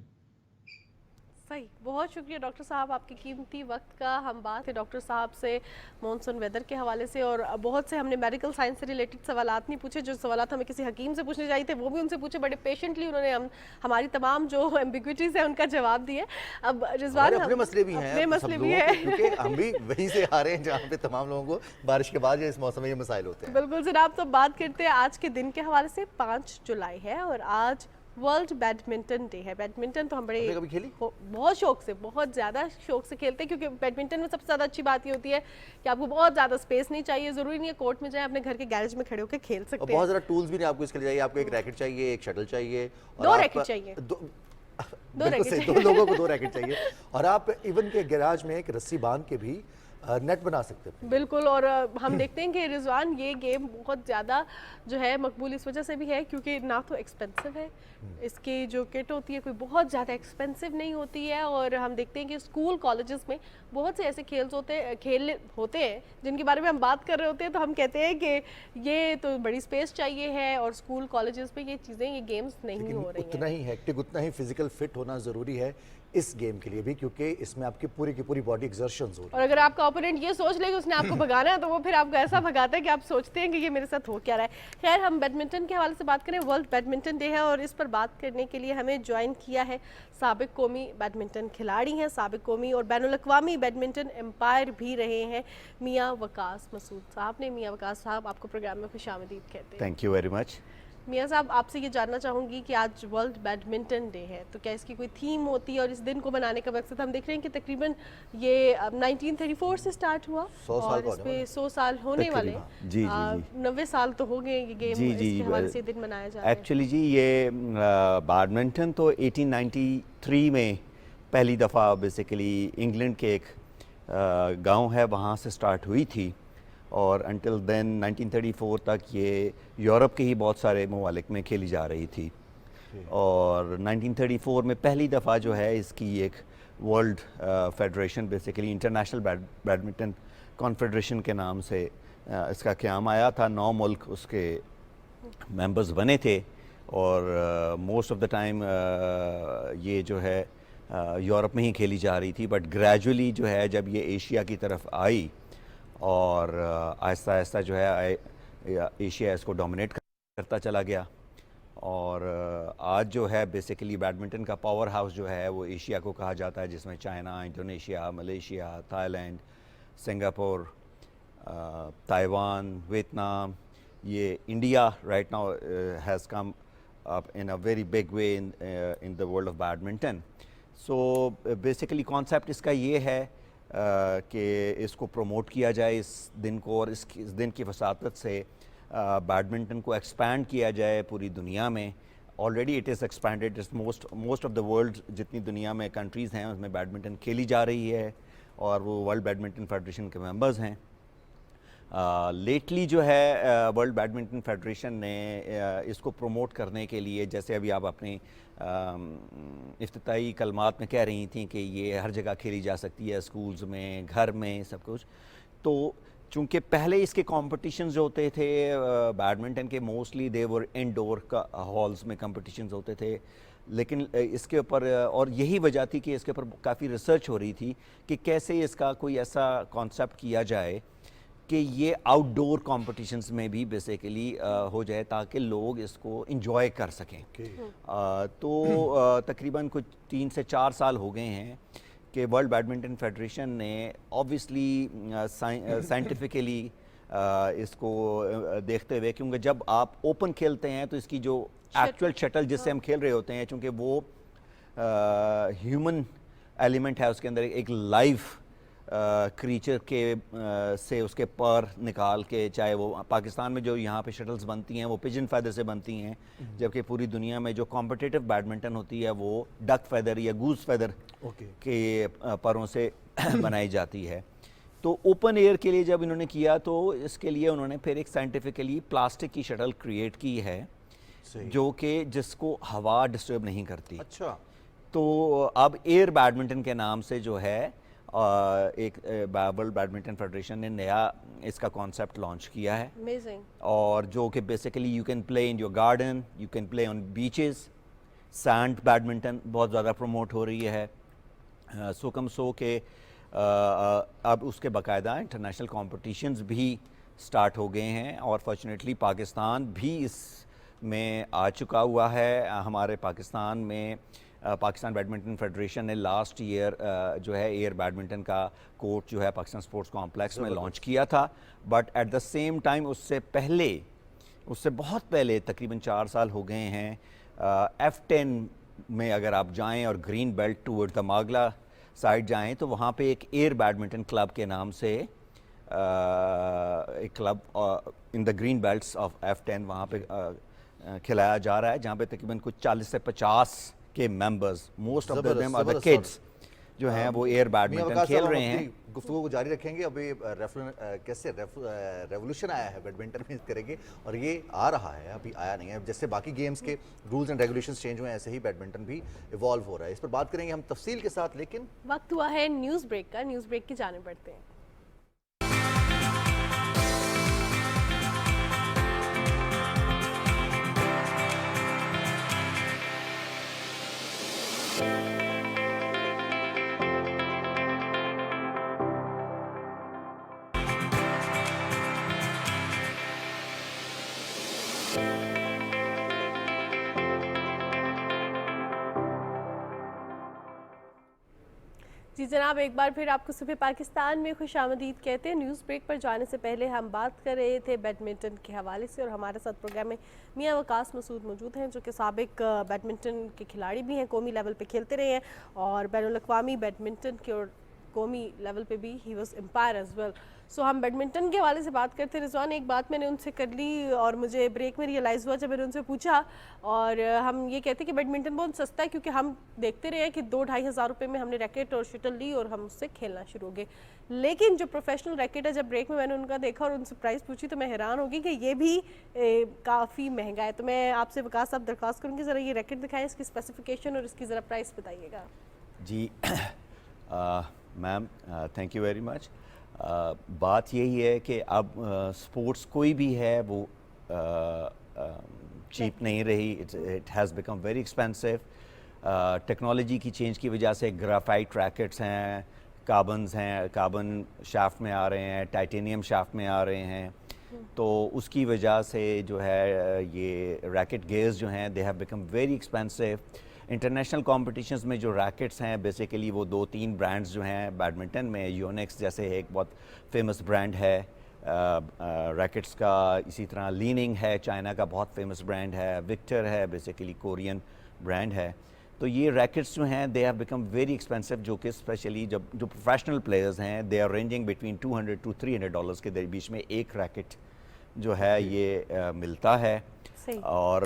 सही, बहुत शुक्रिया डॉक्टर साहब आपके कीमती वक्त का। हम बात थे डॉक्टर साहब से मॉनसून वेदर के हवाले से, और बहुत से हमने मेडिकल साइंस से रिलेटेड सवालात नहीं पूछे, जो सवालात हमें किसी हकीम से पूछने चाहिए थे वो भी उनसे पूछे। बड़े पेशेंटली उन्होंने हमारी तमाम जो एम्बिग्विटीज़ है उनका जवाब दिया। अब रिजवान, अपने मसले भी हैं, अपने मसले भी हैं, क्योंकि हम भी वहीं से आ रहे हैं जहाँ पे तमाम लोगों को बारिश के बाद इस मौसम में ये मसाइल होते हैं। बिल्कुल जनाब। तो बात करते हैं आज के दिन के हवाले से। 5 जुलाई है और आज वर्ल्ड बैडमिंटन डे है। बैडमिंटन तो हम बड़े कभी खेली? बहुत शौक से, बहुत ज़्यादा शौक से खेलते हैं, क्योंकि बैडमिंटन में सबसे ज़्यादा अच्छी बात ये होती है कि आपको बहुत ज़्यादा स्पेस नहीं चाहिए। ज़रूरी नहीं है कोर्ट में जाए, अपने घर के गैरेज में खड़े होकर खेल और सकते बहुत हैं। ज़्यादा टूल्स भी नहीं आपको इसके लिए चाहिए। आपको एक रैकेट चाहिए, एक शटल चाहिए, और 2 आप- रैकेट चाहिए। बिल्कुल रैकेट सही, चाहिए। 2 लोगों को 2 रैकेट चाहिए, और आप इवन के गैराज में एक रस्सी बांध के भी नेट बना सकते हैं। बिल्कुल। और हम देखते हैं कि रिजवान ये गेम बहुत ज़्यादा जो है मकबूल इस वजह से भी है क्योंकि ना तो एक्सपेंसिव है, इसकी जो किट होती है कोई बहुत ज़्यादा एक्सपेंसिव नहीं होती है। और हम देखते हैं कि स्कूल कॉलेजेस में बहुत से ऐसे खेल होते हैं जिनके बारे में हम बात कर रहे होते हैं, तो हम कहते हैं कि ये तो बड़ी स्पेस चाहिए है, और स्कूल कॉलेजेस में ये चीज़ें, ये गेम्स नहीं हो रही उतना हैं। ही हेक्टिक, उतना ही फिजिकल फिट होना ज़रूरी है इस गेम के लिए भी, क्योंकि इसमें आपकी पूरी की पूरी बॉडी एक्सर्शंस हो रही है। और अगर आपका ओपोनेंट ये सोच ले कि उसने आपको भगाना है, तो वो फिर आपको ऐसा भगाता है कि आप सोचते हैं कि ये मेरे साथ हो क्या रहा है। खैर, हम बैडमिंटन के हवाले से बात करें। वर्ल्ड बैडमिंटन डे है और इस पर बात करने के लिए हमें ज्वाइन किया है साबिक कौमी बैडमिंटन खिलाड़ी हैं, साबिक कौमी और बैनुल-अक़वामी बैडमिंटन एम्पायर भी रहे हैं, मियाँ वकास मसूद साहब ने। मियाँ वकास साहब, आपको प्रोग्राम में खुशामदीद कहते हैं। Thank you very much. मियाँ साहब, आपसे ये जानना चाहूँगी कि आज वर्ल्ड बैडमिंटन डे है, तो क्या इसकी कोई थीम होती है और इस दिन को बनाने का मकसद? हम देख रहे हैं कि तकरीबन ये 1934 से स्टार्ट हुआ 100 साल और का इस होने पे वाला। 100 साल होने वाले। तकरीबन। जी, जी, जी। 90 साल तो हो गए ये गेम, जी, जी, इसके हवाले जी। से ये दिन मनाया जा रहा है। एक्चुअली जी ये बैडमिंटन तो 1893 में पहली दफ़ा बेसिकली इंग्लैंड के एक गांव है वहाँ से स्टार्ट हुई थी, और अनटिल देन 1934 तक ये यूरोप के ही बहुत सारे ममालिक में खेली जा रही थी। और 1934 में पहली दफ़ा जो है इसकी एक world federation, basically international badminton confederation के नाम से इसका क़याम आया था। 9 मुल्क उसके मेंबर्स बने थे, और मोस्ट ऑफ द टाइम ये जो है यूरोप में ही खेली जा रही थी, बट ग्रेजुअली जो है जब ये एशिया की तरफ आई और आहिस्ता आहिस्ता जो है एशिया इसको डोमिनेट करता चला गया, और आज जो है बेसिकली बैडमिंटन का पावर हाउस जो है वो एशिया को कहा जाता है, जिसमें China, Indonesia, Malaysia, Thailand, Singapore, Taiwan, Vietnam, ये India right now has come up in a very big way in the world of badminton. So basically concept इसका ये है कि इसको प्रमोट किया जाए इस दिन को, और इस दिन की वसातत से बैडमिंटन को एक्सपैंड किया जाए पूरी दुनिया में। Already it is expanded, most of the world जितनी दुनिया में कंट्रीज़ हैं उसमें बैडमिंटन खेली जा रही है, और वो वर्ल्ड बैडमिंटन फेडरेशन के मेंबर्स हैं। लेटली जो है वर्ल्ड बैडमिंटन फेडरेशन ने इसको प्रमोट करने के लिए, जैसे अभी आप अपनी इफ्तिताई कलमात में कह रही थी कि ये हर जगह खेली जा सकती है, स्कूल्स में, घर में, सब कुछ। तो चूँकि पहले इसके कॉम्पिटिशन्स जो होते थे बैडमिंटन के, मोस्टली दे वर इंडोर का हॉल्स में कॉम्पिटिशन्स होते थे, लेकिन इसके ऊपर, और यही वजह थी कि इसके ऊपर काफ़ी रिसर्च हो रही थी कि कैसे इसका कोई ऐसा कॉन्सेप्ट किया जाए कि ये आउटडोर कॉम्पिटिशन्स में भी बेसिकली हो जाए, ताकि लोग इसको इंजॉय कर सकें। तो तकरीबन कुछ 3 से 4 साल हो गए हैं कि वर्ल्ड बैडमिंटन फेडरेशन ने ऑब्वियसली साइंटिफिकली इसको देखते हुए, क्योंकि जब आप ओपन खेलते हैं तो इसकी जो एक्चुअल शटल जिससे हम खेल रहे होते हैं, चूँकि वो ह्यूमन एलिमेंट है उसके अंदर, एक लाइव क्रीचर के से उसके पर निकाल के, चाहे वो पाकिस्तान में जो यहाँ पे शटल्स बनती हैं वो पिजन फैदर से बनती हैं, जबकि पूरी दुनिया में जो कॉम्पिटिटिव बैडमिंटन होती है वो डक फैदर या गूस फैदर के परों से बनाई जाती है। तो ओपन एयर के लिए जब इन्होंने किया तो इसके लिए उन्होंने फिर एक साइंटिफिकली प्लास्टिक की शटल क्रिएट की है जो कि जिसको हवा डिस्टर्ब नहीं करती। अच्छा। तो अब एयर बैडमिंटन के नाम से जो है एक वर्ल्ड बैडमिंटन फेडरेशन ने नया इसका कॉन्सेप्ट लॉन्च किया है। Amazing. और जो कि basically you can play in your garden, you can play on beaches. Sand badminton बहुत ज़्यादा प्रमोट हो रही है, सो कम सो के अब उसके बाकायदा इंटरनेशनल कॉम्पिटिशन्स भी स्टार्ट हो गए हैं और फॉर्चुनेटली पाकिस्तान भी इसमें आ चुका हुआ है। हमारे पाकिस्तान में पाकिस्तान बैडमिंटन फेडरेशन ने लास्ट ईयर जो है एयर बैडमिंटन का कोर्ट जो है पाकिस्तान स्पोर्ट्स कॉम्प्लेक्स में लॉन्च किया था, but at the same time उससे बहुत पहले तकरीबन 4 साल हो गए हैं F10 में अगर आप जाएं और green belt toward the Margalla side जाएं तो वहाँ पे एक एयर बैडमिंटन क्लब के नाम से एक club in the green belts of F10 वहाँ पे खिलाया जा रहा है, जहाँ पे तकरीबन कुछ 40 से 50 के members, most of them are the kids जो हैं वो एयर बैडमिंटन खेल रहे हैं। गुफ्तगू को जारी रखेंगे। अभी कैसे रेवोल्यूशन आया है बैडमिंटन में करेंगे, और ये आ रहा है, अभी आया नहीं है। जैसे बाकी गेम्स के रूल्स एंड रेगुलेशंस चेंज हुए हैं ऐसे ही बैडमिंटन भी इवॉल्व हो रहा है। इस पर बात करेंगे हम तफसील के साथ, लेकिन वक्त हुआ है न्यूज़ ब्रेक का। न्यूज़ ब्रेक की जाने पड़ते हैं। जी जनाब, एक बार फिर आपको सुबह पाकिस्तान में खुशामदीद कहते हैं। न्यूज़ ब्रेक पर जाने से पहले हम बात कर रहे थे बैडमिंटन के हवाले से, और हमारे साथ प्रोग्राम में मियां वकास मसूद मौजूद हैं जो कि साबिक बैडमिंटन के खिलाड़ी भी हैं, कौमी लेवल पे खेलते रहे हैं और बैनुल-अक़वामी बैडमिंटन के और कौमी लेवल पे भी he was umpire as well. So हम बैडमिंटन के हवाले से बात करते हैं। रिजवान, एक बात मैंने उनसे कर ली और मुझे ब्रेक में रियलाइज़ हुआ जब मैंने उनसे पूछा, और हम ये कहते हैं कि बैडमिंटन बहुत सस्ता है, क्योंकि हम देखते रहे हैं कि 2-2.5 हज़ार रुपये में हमने रैकेट और शटल ली और हम उससे खेलना शुरू हो गए। लेकिन जो प्रोफेशनल रैकेट है, जब ब्रेक में मैंने उनका देखा और उनसे प्राइस पूछी तो मैं हैरान हो गई कि ये भी काफ़ी महंगा है। तो मैं आपसे वकास साहब दरख्वास्त करूँगी ज़रा ये रैकेट दिखाएँ, इसकी स्पेसिफिकेशन और इसकी ज़रा प्राइस बताइएगा। जी ma'am, thank you very much. बात यही है कि अब स्पोर्ट्स कोई भी है वो चीप नहीं रही, it has become very expensive. Technology की चेंज की वजह से ग्राफाइट रैकेट्स हैं, कार्बन शाफ्ट में आ रहे हैं, टाइटेनियम शाफ्ट में आ रहे हैं, तो उसकी वजह से जो है ये रैकेट गेयर्स जो हैं they have become very expensive. International competitions में जो रैकेट्स हैं बेसिकली वो 2-3 ब्रांड्स जो हैं बैडमिंटन में, योनेक्स जैसे एक बहुत फेमस ब्रांड है रैकेट्स का, इसी तरह लीनिंग है, चाइना का बहुत फेमस ब्रांड है, विक्टर है बेसिकली कोरियन ब्रांड है। तो ये रैकेट्स जो हैं they have become very expensive, जो कि स्पेशली जब जो प्रोफेशनल प्लेयर्स हैं they are ranging between $200 to $300 के बीच में एक रैकेट जो है ये मिलता है। और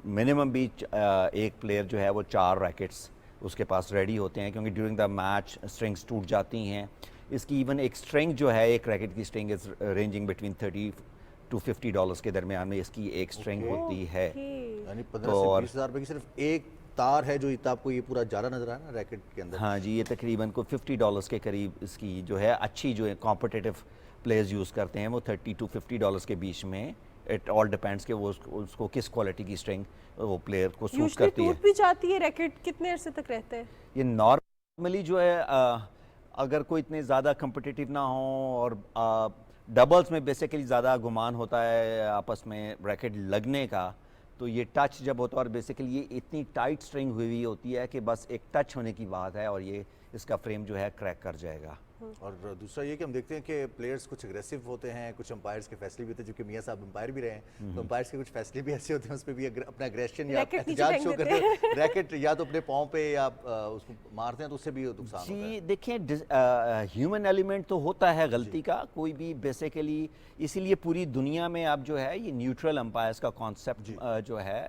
मिनिमम भी एक प्लेयर जो है वो 4 रैकेट्स उसके पास रेडी होते हैं, क्योंकि ड्यूरिंग द मैच स्ट्रिंग्स टूट जाती हैं। इसकी इवन एक स्ट्रिंग जो है, एक रैकेट की string is ranging between $30 to $50 के दरमियान में इसकी एक स्ट्रिंग होती है। यानी 15 से 20 हज़ार रुपये की सिर्फ एक तार है जो आपको ये पूरा जाला नजर आया ना रैकेट के अंदर। हाँ जी, ये तकरीबन को $50 के करीब इसकी जो है अच्छी जो है कॉम्पिटिटिव प्लेयर्स यूज़ करते हैं वो $30 to $50 के बीच में। इट ऑल डिपेंड्स कि वो उसको किस क्वालिटी की स्ट्रिंग वो प्लेयर को सूट करती है। टूट भी जाती है रैकेट, कितने अरसे तक रहता है ये नॉर्मली जो है? अगर कोई इतने ज़्यादा कम्पिटिटिव ना हो और डबल्स में बेसिकली ज़्यादा गुमान होता है आपस में रैकेट लगने का, तो ये टच जब होता है और बेसिकली ये इतनी टाइट स्ट्रिंग हुई होती है कि बस एक टच होने की बात है और ये इसका फ्रेम जो है क्रैक कर जाएगा। और दूसरा ये कि हम देखते हैं कि प्लेयर्स कुछ अग्रेसिव होते हैं, कुछ अंपायर्स के फैसले भी होते हैं, जो कि मियां साहब अंपायर भी रहे हैं, तो अंपायर्स के कुछ फैसले भी ऐसे होते हैं उस पर भी अपना एग्रेशन या रैकेट नीचे एहतजाज फेंक शो देते करते हैं, रैकेट या तो अपने पाँव पे या उसको मारते हैं, तो उससे भी नुकसान होता है। जी देखिए, ह्यूमन एलिमेंट तो होता है गलती का, कोई भी बेसिकली, इसीलिए पूरी दुनिया में अब जो है ये न्यूट्रल अंपायर्स का कॉन्सेप्ट जो है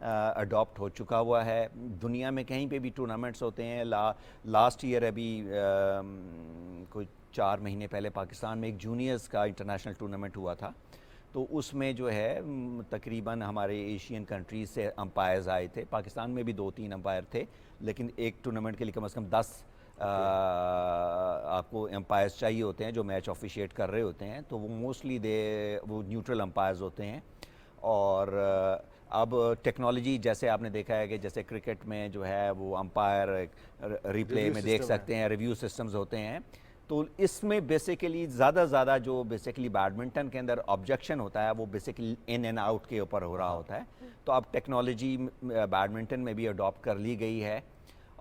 अडॉप्ट हो चुका हुआ है। दुनिया में कहीं पे भी टूर्नामेंट्स होते हैं, लास्ट ईयर अभी कोई 4 महीने पहले पाकिस्तान में एक जूनियर्स का इंटरनेशनल टूर्नामेंट हुआ था, तो उसमें जो है तकरीबन हमारे एशियन कंट्रीज से अंपायर्स आए थे। पाकिस्तान में भी 2-3 अंपायर थे, लेकिन एक टूर्नामेंट के लिए कम से कम 10 आपको अंपायर्स चाहिए होते हैं जो मैच ऑफिशिएट कर रहे होते हैं, तो वो मोस्टली वो न्यूट्रल अंपायर्स होते हैं। और अब टेक्नोलॉजी, जैसे आपने देखा है कि जैसे क्रिकेट में जो है वो अंपायर रिप्ले में देख सकते हैं, रिव्यू सिस्टम्स होते हैं, तो इसमें बेसिकली ज़्यादा जो बेसिकली बैडमिंटन के अंदर ऑब्जेक्शन होता है वो बेसिकली इन एंड आउट के ऊपर हो रहा होता है। तो अब टेक्नोलॉजी बैडमिंटन में भी अडॉप्ट कर ली गई है,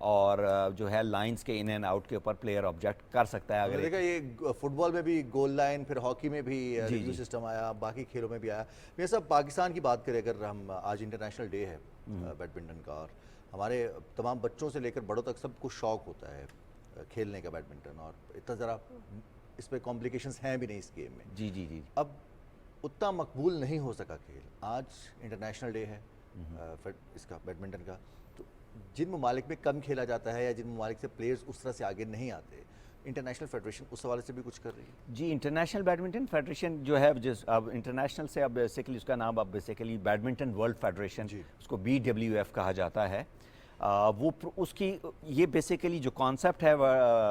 और जो है लाइंस के इन एंड आउट के ऊपर प्लेयर ऑब्जेक्ट कर सकता है। अगर देखा ये फुटबॉल में भी गोल लाइन, फिर हॉकी में भी जी, रिव्यू जी। सिस्टम आया, बाकी खेलों में भी आया। ये सब पाकिस्तान की बात करें, अगर हम आज इंटरनेशनल डे है बैडमिंटन का, और हमारे तमाम बच्चों से लेकर बड़ों तक सबको शौक होता है खेलने का बैडमिंटन, और इतना ज़रा इस पर कॉम्प्लिकेशंस हैं भी नहीं इस गेम में। जी जी जी। अब उतना मकबूल नहीं हो सका खेल, आज इंटरनेशनल डे है इसका बैडमिंटन का, तो जिन ममालिक में कम खेला जाता है या जिन ममालिक से प्लेयर्स उस तरह से आगे नहीं आते, इंटरनेशनल फेडरेशन उस हवाले से भी कुछ कर रही है? जी, इंटरनेशनल बैडमिंटन फेडरेशन जो है, जिस अब इंटरनेशनल से अब बेसिकली उसका नाम अब बेसिकली बैडमिंटन वर्ल्ड फेडरेशन, उसको BWF कहा जाता है। उसकी ये बेसिकली जो कॉन्सेप्ट है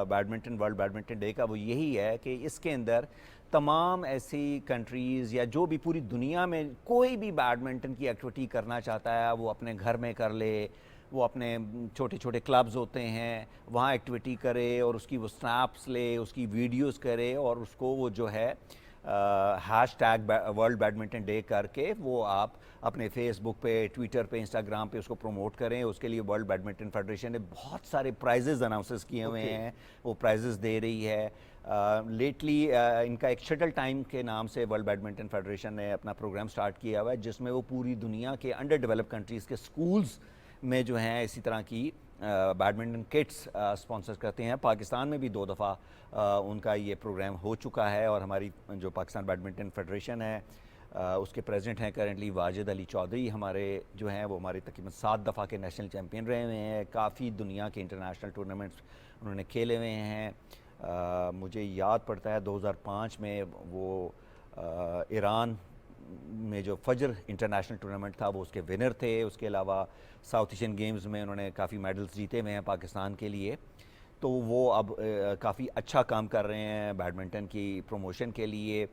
बैडमिंटन वर्ल्ड बैडमिंटन डे का, वो यही है कि इसके अंदर तमाम ऐसी कंट्रीज़ या जो भी पूरी दुनिया में कोई भी बैडमिंटन की एक्टिविटी करना चाहता है, वो अपने घर में कर ले, वो अपने छोटे छोटे क्लब्स होते हैं वहाँ एक्टिविटी करे, और उसकी वो स्नैप्स ले, उसकी वीडियोस करे, और उसको वो जो है हैशटैग वर्ल्ड बैडमिंटन डे करके वो आप अपने फेसबुक पे, ट्विटर पे, इंस्टाग्राम पे उसको प्रमोट करें। उसके लिए वर्ल्ड बैडमिंटन फेडरेशन ने बहुत सारे प्राइजेज़ अनाउंस किए हुए हैं, वो प्राइजेज़ दे रही है। लेटली इनका एक शटल टाइम के नाम से वर्ल्ड बैडमिंटन फेडरेशन ने अपना प्रोग्राम स्टार्ट किया हुआ है, जिसमें वो पूरी दुनिया के अंडर डेवलप कंट्रीज़ के स्कूल्स में जो हैं इसी तरह की बैडमिंटन किट्स स्पॉन्सर करते हैं। पाकिस्तान में भी 2 दफ़ा उनका ये प्रोग्राम हो चुका है, और हमारी जो पाकिस्तान बैडमिंटन फेडरेशन है उसके प्रेसिडेंट हैं करेंटली वाजिद अली चौधरी, हमारे जो हैं वो हमारे तकरीबन 7 दफ़ा के नेशनल चैम्पियन रहे हुए हैं। काफ़ी दुनिया के इंटरनेशनल टूर्नामेंट्स उन्होंने खेले हुए हैं। मुझे याद पड़ता है 2005 में वो ईरान में जो फजर इंटरनेशनल टूर्नामेंट था वो उसके विनर थे। उसके अलावा साउथ एशियन गेम्स में उन्होंने काफ़ी मेडल्स जीते हुए हैं पाकिस्तान के लिए। तो वो अब काफ़ी अच्छा काम कर रहे हैं बैडमिंटन की प्रमोशन के लिए।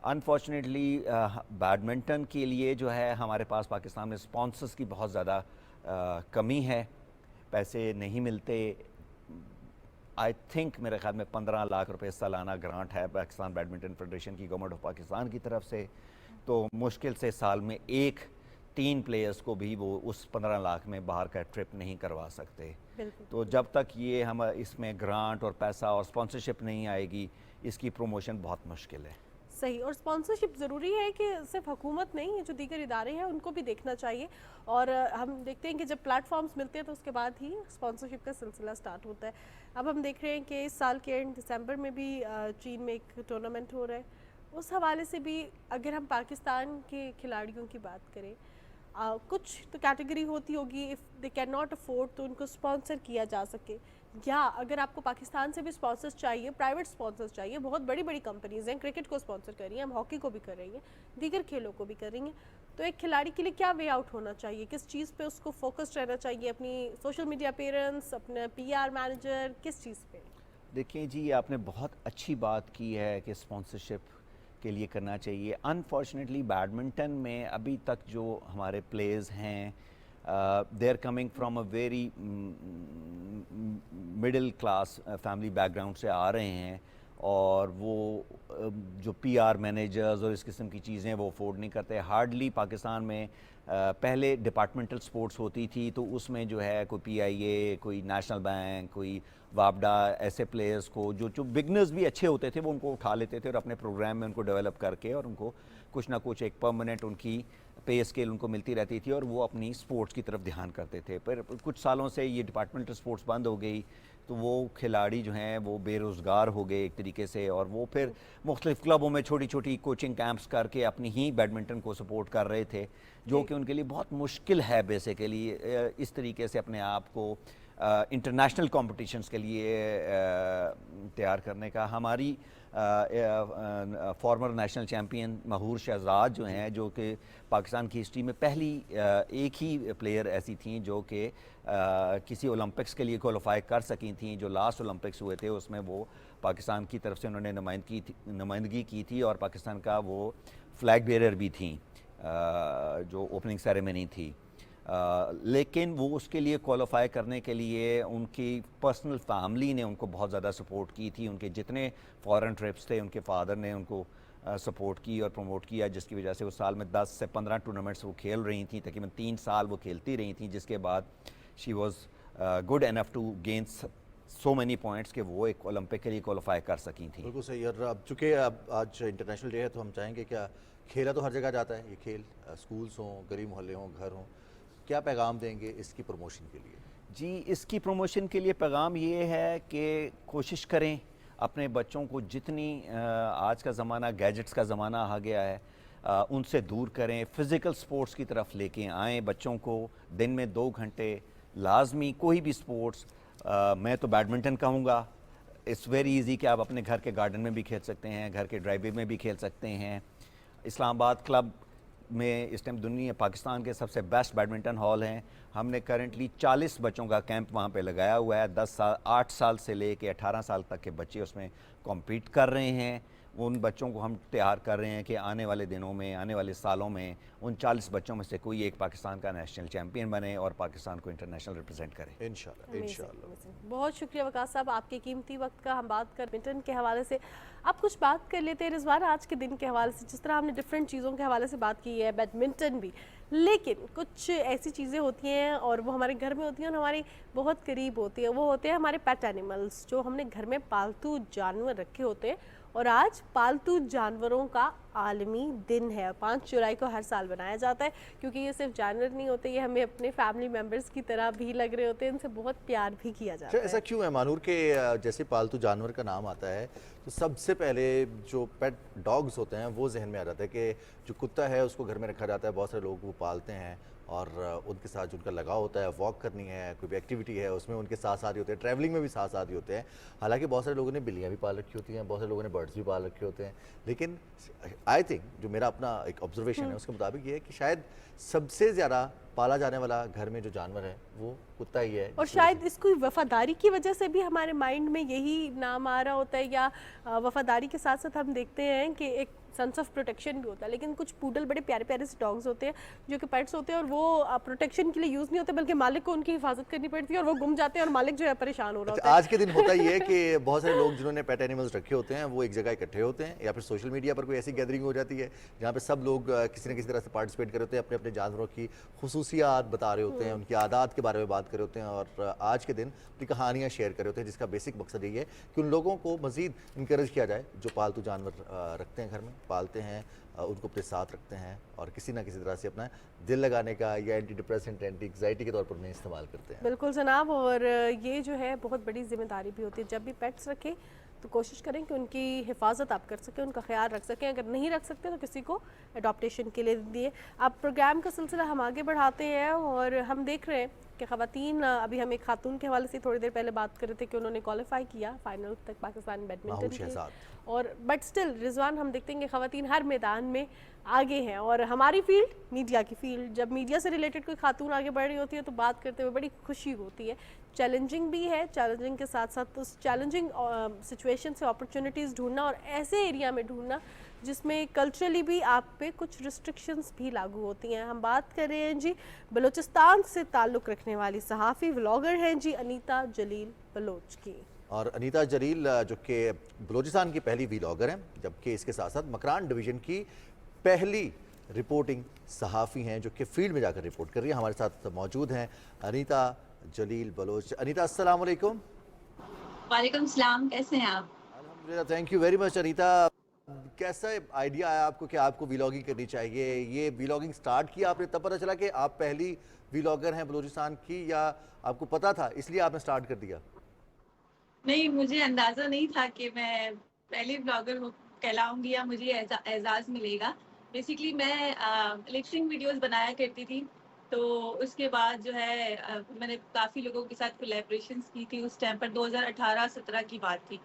अनफॉर्चुनेटली बैडमिंटन के लिए जो है हमारे पास पाकिस्तान में स्पॉन्सर्स की बहुत ज़्यादा कमी है, पैसे नहीं मिलते। आई थिंक मेरे ख्याल में 15 लाख रुपए सालाना ग्रांट है पाकिस्तान बैडमिंटन फेडरेशन की गवर्नमेंट ऑफ पाकिस्तान की तरफ से, तो मुश्किल से साल में 1-3 प्लेयर्स को भी वो उस 15 लाख में बाहर का ट्रिप नहीं करवा सकते। तो जब तक ये हम इसमें ग्रांट और पैसा और स्पॉन्सरशिप नहीं आएगी, इसकी प्रमोशन बहुत मुश्किल है। सही, और स्पॉन्सरशिप ज़रूरी है कि सिर्फ हुकूमत नहीं, ये जो दीगर इदारे हैं उनको भी देखना चाहिए। और हम देखते हैं कि जब प्लेटफॉर्म्स मिलते हैं तो उसके बाद ही स्पॉन्सरशिप का सिलसिला स्टार्ट होता है। अब हम देख रहे हैं कि इस साल के एंड दिसंबर में भी चीन में एक टूर्नामेंट हो रहा है। उस हवाले से भी अगर हम पाकिस्तान के खिलाड़ियों की बात करें, कुछ तो कैटेगरी होती होगी, if they can not afford तो उनको स्पॉन्सर किया जा सके, या अगर आपको पाकिस्तान से भी स्पॉन्सर्स चाहिए, प्राइवेट स्पॉन्सर्स चाहिए, बहुत बड़ी बड़ी कंपनीज़ हैं, क्रिकेट को स्पॉन्सर कर रही हैं, हम हॉकी को भी कर रही हैं, दीगर खेलों को भी कर रही हैं, तो एक खिलाड़ी के लिए क्या वे आउट होना चाहिए, किस चीज़ पे उसको फोकस रहना चाहिए, अपनी सोशल मीडिया अपीयरेंस, अपना PR मैनेजर, किस चीज़ पे? देखिए जी, आपने बहुत अच्छी बात की है कि स्पॉन्सरशिप के लिए करना चाहिए। अनफॉर्चुनेटली बैडमिंटन में अभी तक जो हमारे प्लेयर्स हैं they are coming from a very middle class family background से आ रहे हैं, और वो जो पीआर मैनेजर्स और इस किस्म की चीज़ें वो अफोर्ड नहीं करते। हार्डली पाकिस्तान में पहले डिपार्टमेंटल स्पोर्ट्स होती थी तो उसमें जो है कोई पीआईए, कोई नेशनल बैंक, कोई वापडा, ऐसे प्लेयर्स को जो बिगनर्स भी अच्छे होते थे वो उनको उठा लेते थे और अपने प्रोग्राम में उनको डेवलप करके और उनको कुछ ना कुछ एक परमानेंट उनकी पे स्केल उनको मिलती रहती थी और वो अपनी स्पोर्ट्स की तरफ ध्यान करते थे। पर कुछ सालों से ये डिपार्टमेंटल स्पोर्ट्स बंद हो गई तो वो खिलाड़ी जो हैं वो बेरोज़गार हो गए एक तरीके से, और वो फिर मुख्तलिफ़ क्लबों में छोटी छोटी कोचिंग कैंप्स करके अपनी ही बैडमिंटन को सपोर्ट कर रहे थे, जो कि उनके लिए बहुत मुश्किल है बेसिकली इस तरीके से अपने आप को इंटरनेशनल कॉम्पिटिशन्स के लिए तैयार करने का। हमारी फॉर्मर नेशनल चैम्पियन महूर शहजाद जो हैं, जो कि पाकिस्तान की हिस्ट्री में पहली एक ही प्लेयर ऐसी थी जो कि किसी ओलंपिक्स के लिए क्वालिफाई कर सकी थी। जो लास्ट ओलंपिक्स हुए थे उसमें वो पाकिस्तान की तरफ से उन्होंने नुमाइंदगी की थी और पाकिस्तान का वो फ्लैग बेरर भी थी जो ओपनिंग सेरेमनी थी। लेकिन वो उसके लिए क्वालिफाई करने के लिए उनकी पर्सनल फैमिली ने उनको बहुत ज़्यादा सपोर्ट की थी। उनके जितने फॉरेन ट्रिप्स थे उनके फादर ने उनको सपोर्ट की और प्रमोट किया, जिसकी वजह से उस साल में 10 से 15 टूर्नामेंट्स वो खेल रही थी। तकरीबन 3 साल वो खेलती रही थी, जिसके बाद she was good enough to gain so many points कि वो एक ओलंपिक के लिए क्वालिफाई कर सकी थी। बिल्कुल सही। और अब चूँकि अब आज इंटरनेशनल डे है तो हम चाहेंगे क्या, खेला तो हर जगह जाता है ये खेल, स्कूल्स हों, गली मोहल्ले हों, घर हों, क्या पैगाम देंगे इसकी प्रमोशन के लिए? जी, इसकी प्रमोशन के लिए पैगाम ये है कि कोशिश करें अपने बच्चों को जितनी आज का ज़माना गैजेट्स का ज़माना आ गया है उनसे दूर करें, फ़िज़िकल स्पोर्ट्स की तरफ लेके आएँ बच्चों को। दिन में 2 घंटे लाजमी कोई भी स्पोर्ट्स, मैं तो बैडमिंटन कहूँगा, इट्स वेरी इजी कि आप अपने घर के गार्डन में भी खेल सकते हैं, घर के ड्राइववे में भी खेल सकते हैं। इस्लामाबाद क्लब में इस टाइम दुनिया पाकिस्तान के सबसे बेस्ट बैडमिंटन हॉल हैं। हमने करंटली 40 बच्चों का कैंप वहाँ पे लगाया हुआ है। 8 साल से लेके 18 साल तक के बच्चे उसमें कॉम्पीट कर रहे हैं। उन बच्चों को हम तैयार कर रहे हैं कि आने वाले दिनों में, आने वाले सालों में उन 40 बच्चों में से कोई एक पाकिस्तान का नेशनल चैम्पियन बने और पाकिस्तान को इंटरनेशनल रिप्रेजेंट करे। इंशाल्लाह इंशाल्लाह। बहुत शुक्रिया वकास साहब आपके कीमती वक्त का। हम बात कर बैडमिंटन के हवाले से, अब कुछ बात कर लेते हैं रिजवान आज के दिन के हवाले से। जिस तरह हमने डिफरेंट चीज़ों के हवाले से बात की है, बैडमिंटन भी, लेकिन कुछ ऐसी चीज़ें होती हैं और वो हमारे घर में होती हैं और हमारे बहुत करीब होती हैं। वो होते हैं हमारे पेट एनिमल्स, जो हमने घर में पालतू जानवर रखे होते हैं। और आज पालतू जानवरों का आलमी दिन है। 5 जुलाई को हर साल बनाया जाता है, क्योंकि ये सिर्फ जानवर नहीं होते, ये हमें अपने फैमिली मेम्बर्स की तरह भी लग रहे होते हैं, इनसे बहुत प्यार भी किया जाता है। ऐसा क्यों है मानूर के जैसे पालतू जानवर का नाम आता है तो सबसे पहले जो पेट डॉग्स होते हैं वो जहन में आ जाता है कि जो कुत्ता है उसको घर में रखा जाता है, बहुत सारे लोग वो पालते हैं और उनके साथ जो उनका लगाव होता है, वॉक करनी है, कोई भी एक्टिविटी है उसमें उनके साथ साथ ही होते हैं, ट्रैवलिंग में भी साथ साथ ही होते हैं। हालांकि बहुत सारे लोगों ने बिल्लियाँ भी पाल रखी होती हैं, बहुत सारे लोगों ने बर्ड्स भी पाल रखे होते हैं, लेकिन आई थिंक जो मेरा अपना एक ऑब्जर्वेशन है उसके मुताबिक ये है कि शायद सबसे ज़्यादा पाला जाने वाला घर में जो जानवर है वो कुत्ता ही है। और शायद इसको वफादारी की वजह से भी हमारे माइंड में यही नाम आ रहा होता है, या वफादारी के साथ साथ हम देखते हैं कि एक सेंस ऑफ प्रोटेक्शन भी होता है। लेकिन कुछ पूडल बड़े प्यारे प्यारे से डॉग्स होते हैं जो कि पेट्स होते हैं और वो प्रोटेक्शन के लिए यूज़ नहीं होते, बल्कि मालिक को उनकी हिफाजत करनी पड़ती है और वो गुम जाते हैं और मालिक जो है परेशान हो रहा होता है। आज के दिन होता ही है कि बहुत सारे लोग जिन्होंने पेट एनिमल्स रखे होते हैं वो एक जगह इकट्ठे होते हैं, या फिर सोशल मीडिया पर कोई ऐसी गैदरिंग हो जाती है जहाँ पे सब लोग किसी न किसी तरह से पार्टिसिपेट कर रहे होते हैं, अपने अपने जानवरों की खुसूसियात बता रहे होते हैं, उनकी आदत के बारे में बात कर रहे होते हैं और आज के दिन अपनी कहानियाँ शेयर कर रहे होते हैं, जिसका बेसिक मकसद यही है कि उन लोगों को मज़ीद इंकरेज किया जाए जो पालतू जानवर रखते हैं, घर में पालते हैं, उनको अपने साथ रखते हैं और किसी ना किसी तरह से अपना दिल लगाने का या एंटी डिप्रेसेंट, एंटी एंग्जाइटी के तौर पर उन्हें इस्तेमाल करते हैं। बिल्कुल जनाब, और ये जो है बहुत बड़ी जिम्मेदारी भी होती है। जब भी पेट्स रखें तो कोशिश करें कि उनकी हिफाजत आप कर सकें, उनका ख्याल रख सकें। अगर नहीं रख सकते तो किसी को अडॉप्टेशन के लिए दिए। अब प्रोग्राम का सिलसिला हम आगे बढ़ाते हैं और हम देख रहे हैं कि ख़वातीन, अभी हम एक खातून के हवाले से थोड़ी देर पहले बात कर रहे थे कि उन्होंने क्वालिफाई किया फाइनल तक पाकिस्तान बैडमिंटन के, और बट स्टिल रिजवान हम देखते हैं कि ख़वातीन हर मैदान में आगे हैं। और हमारी फील्ड, मीडिया की फील्ड, जब मीडिया से रिलेटेड कोई खातून आगे बढ़ रही होती है तो बात करते हुए बड़ी खुशी होती है। चैलेंजिंग भी है, चैलेंजिंग के साथ साथ उस चैलेंजिंग सिचुएशन से अपॉर्चुनिटीज़ ढूंढना और ऐसे एरिया में ढूंढना जिसमें कल्चरली भी आप पे कुछ रिस्ट्रिक्शंस भी लागू होती हैं। हम बात कर रहे हैं जी बलूचिस्तान से ताल्लुक़ रखने वाली सहाफ़ी व्लॉगर हैं जी अनीता जलील बलोच की। और अनीता जलील जो कि बलूचिस्तान की पहली व्लॉगर हैं, जबकि इसके साथ साथ मकरान डिवीज़न की पहली रिपोर्टिंग सहाफ़ी हैं जो कि फील्ड में जाकर रिपोर्ट कर रही है। हमारे साथ मौजूद हैं अनीता जलील बलोच। अनीता, अस्सलाम वालेकुम। वालेकुम सलाम, कैसे हैं आप? अल्हम्दुलिल्लाह, thank you very much. Anita, कैसा आइडिया आया आपको कि आपको व्लॉगिंग करनी चाहिए? ये व्लॉगिंग स्टार्ट किया आपने तब पता चला कि आप पहली व्लॉगर हैं बलूचिस्तान की, या आपको पता था इसलिए आपने स्टार्ट कर दिया? नहीं, मुझे अंदाज़ा नहीं था कि मैं पहली ब्लॉगर कहलाऊंगी या मुझे एजाज़ मिलेगा। बेसिकली मैं लिपसिंग वीडियोस बनाया करती थी, तो उसके बाद जो है मैंने काफ़ी लोगों के साथ कोलैबोरेशंस की थी। उस टाइम पर 2018-17 की बात थी।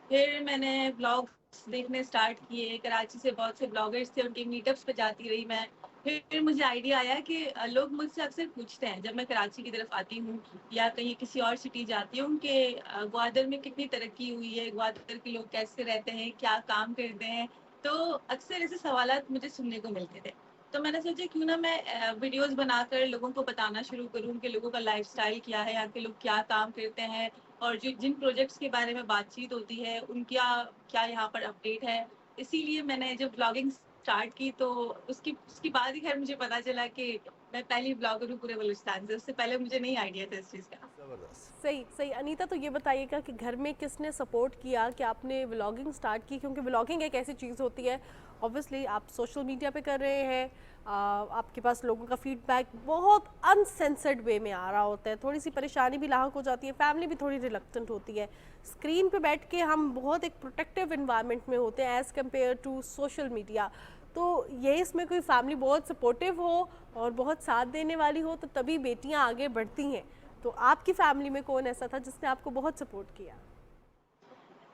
फिर मैंने ब्लॉग्स देखने स्टार्ट किए। कराची से बहुत से ब्लॉगर्स थे, उनके मीटअप्स पे जाती रही मैं। फिर मुझे आइडिया आया कि लोग मुझसे अक्सर पूछते हैं जब मैं कराची की तरफ आती हूँ या कहीं किसी और सिटी जाती हूँ कि ग्वादर में कितनी तरक्की हुई है, ग्वादर के लोग कैसे रहते हैं, क्या काम करते हैं। तो अक्सर ऐसे सवालात मुझे सुनने को मिलते थे। तो मैंने सोचा क्यों ना मैं वीडियोस बनाकर लोगों को बताना शुरू करूँ कि लोगों का लाइफस्टाइल क्या है, यहाँ के लोग क्या काम करते हैं, और जो जिन प्रोजेक्ट्स के बारे में बातचीत होती है उनका क्या यहाँ पर अपडेट है। इसीलिए मैंने जब ब्लॉगिंग स्टार्ट की तो उसकी बाद ही खैर मुझे पता चला कि मैं पहली ब्लॉगर हूँ पूरे बलूचिस्तान से। उससे पहले मुझे नहीं आइडिया था इस चीज़ का। ज़बरदस्त। सही सही। अनीता, तो ये बताइएगा कि घर में किसने सपोर्ट किया कि आपने व्लॉगिंग स्टार्ट की? क्योंकि व्लॉगिंग एक ऐसी चीज़ होती है, ऑब्वियसली आप सोशल मीडिया पे कर रहे हैं, आपके पास लोगों का फीडबैक बहुत अनसेंसर्ड वे में आ रहा होता है, थोड़ी सी परेशानी भी लाहक हो जाती है, फैमिली भी थोड़ी रिलक्टेंट होती है। स्क्रीन पे बैठ के हम बहुत एक प्रोटेक्टिव इन्वायरमेंट में होते हैं as compare to social media. तो ये इसमें कोई फैमिली बहुत सपोर्टिव हो और बहुत साथ देने वाली हो तो तभी बेटियां आगे बढ़ती हैं। तो आपकी फैमिली में कौन ऐसा था जिसने आपको बहुत सपोर्ट किया?